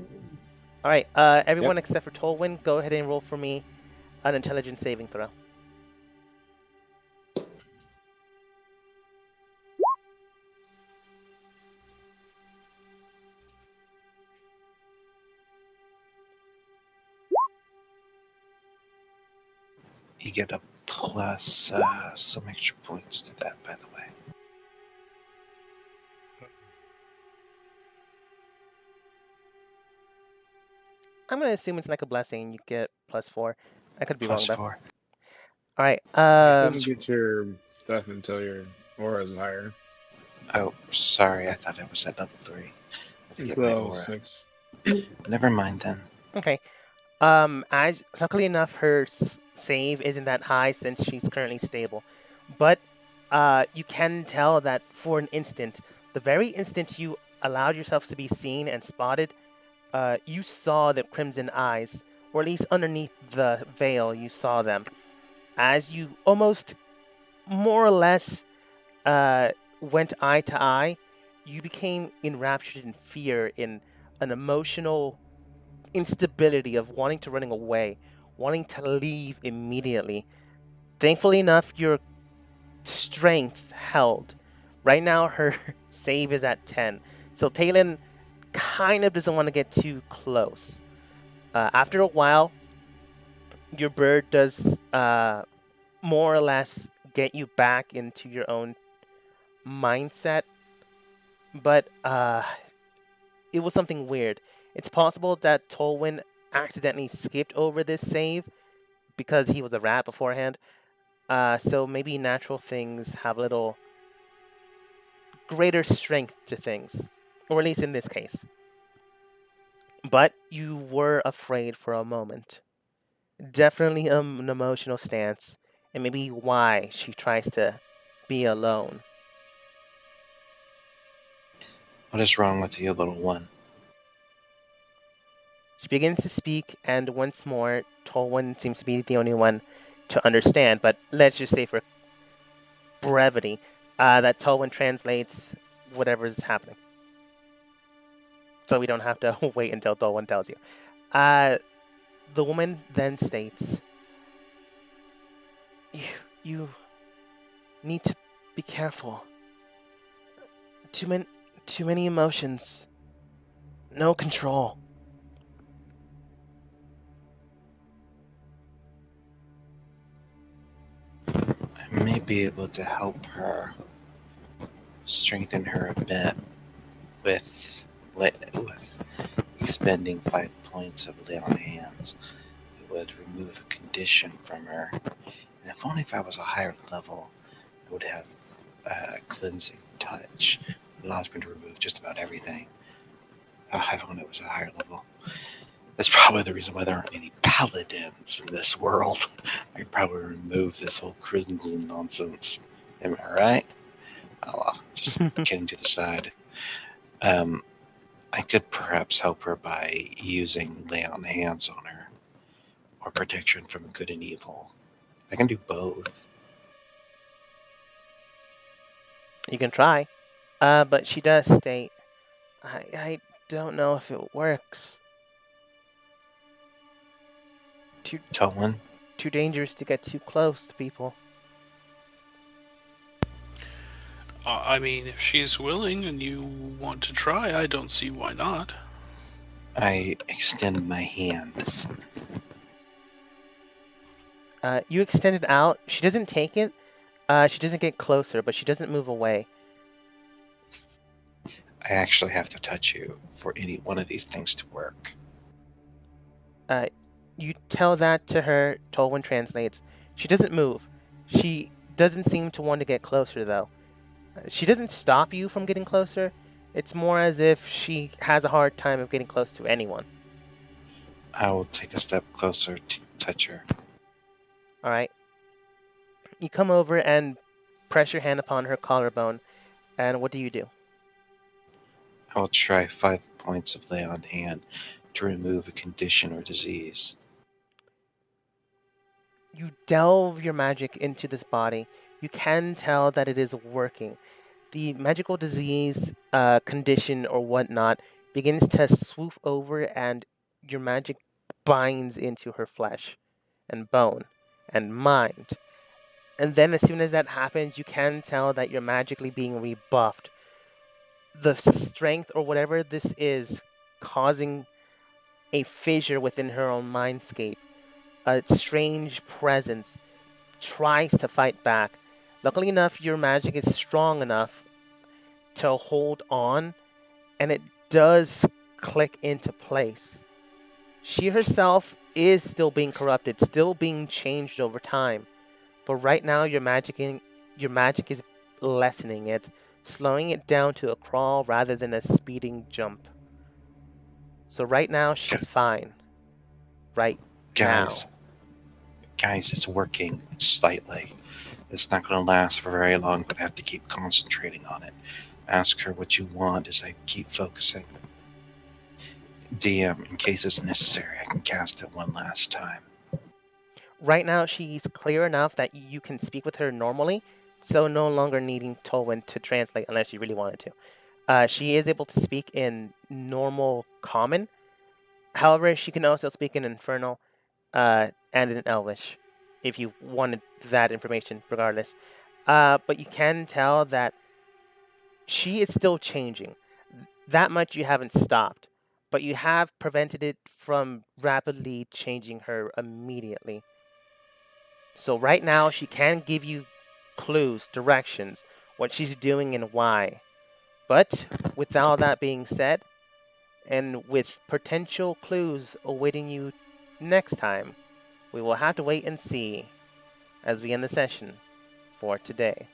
right. Everyone except for Tolwyn, go ahead and roll for me an intelligence saving throw. You get a plus some extra points to that, by the way. I'm gonna assume it's like a blessing. You get +4. I could be wrong Plus though. 4. All right. You didn't get your stuff until your aura is higher. Oh, sorry, I thought I was at level 3. I had to get my Level aura. 6. Never mind then. Okay. As luckily enough, her save isn't that high since she's currently stable, but you can tell that for an instant, the very instant you allowed yourself to be seen and spotted, you saw the crimson eyes, or at least underneath the veil, you saw them. As you almost more or less went eye to eye, you became enraptured in fear, in an emotional instability of wanting to running away, wanting to leave immediately. Thankfully enough, your strength held. Right now, her save is at 10. So Talon kind of doesn't want to get too close. After a while, your bird does more or less get you back into your own mindset, but it was something weird. It's possible that Tolwyn accidentally skipped over this save because he was a rat beforehand. So maybe natural things have a little greater strength to things, or at least in this case. But you were afraid for a moment. Definitely an emotional stance, and maybe why she tries to be alone. What is wrong with you, little one? She begins to speak, and once more, Tolwyn seems to be the only one to understand. But let's just say, for brevity, that Tolwyn translates whatever's happening, so we don't have to wait until Tolwyn tells you. The woman then states, You need to be careful. Too many, too many emotions. No control. I may be able to help her strengthen her a bit with expending 5 points of lay on hands. It would remove a condition from her. And if only if I was a higher level, I would have a cleansing touch. It allows me to remove just about everything. If only it was a higher level. That's probably the reason why there aren't any paladins in this world. I could probably remove this whole crimson nonsense. Am I right? Oh, well, just kidding to the side. I could perhaps help her by using lay on hands on her, or protection from good and evil. I can do both. You can try. But she does state, I don't know if it works. Tolan? Too dangerous to get too close to people. I mean, if she's willing and you want to try, I don't see why not. I extend my hand. You extend it out. She doesn't take it. She doesn't get closer, but she doesn't move away. I actually have to touch you for any one of these things to work. You tell that to her. Tolwyn translates. She doesn't move. She doesn't seem to want to get closer, though. She doesn't stop you from getting closer. It's more as if she has a hard time of getting close to anyone. I will take a step closer to touch her. All right. You come over and press your hand upon her collarbone, and what do you do? I will try 5 points of lay on hand to remove a condition or disease. You delve your magic into this body. You can tell that it is working. The magical disease, condition, or whatnot begins to swoop over, and your magic binds into her flesh and bone and mind. And then, as soon as that happens, you can tell that you're magically being rebuffed. The strength, or whatever this is, causing a fissure within her own mindscape. A strange presence tries to fight back. Luckily enough, your magic is strong enough to hold on, and it does click into place. She herself is still being corrupted, still being changed over time. But right now, your magic is lessening it, slowing it down to a crawl rather than a speeding jump. So right now, she's fine. Right Guys, now. it's working slightly. It's not going to last for very long, but I have to keep concentrating on it. Ask her what you want as I keep focusing. DM, in case it's necessary, I can cast it one last time. Right now, she's clear enough that you can speak with her normally, so no longer needing Tolwyn to translate unless you really wanted to. She is able to speak in normal common. However, she can also speak in Infernal and in Elvish, if you wanted that information, regardless. But you can tell that she is still changing. That much you haven't stopped, but you have prevented it from rapidly changing her immediately. So right now, she can give you clues, directions, what she's doing and why. But with all that being said, and with potential clues awaiting you next time, we will have to wait and see as we end the session for today.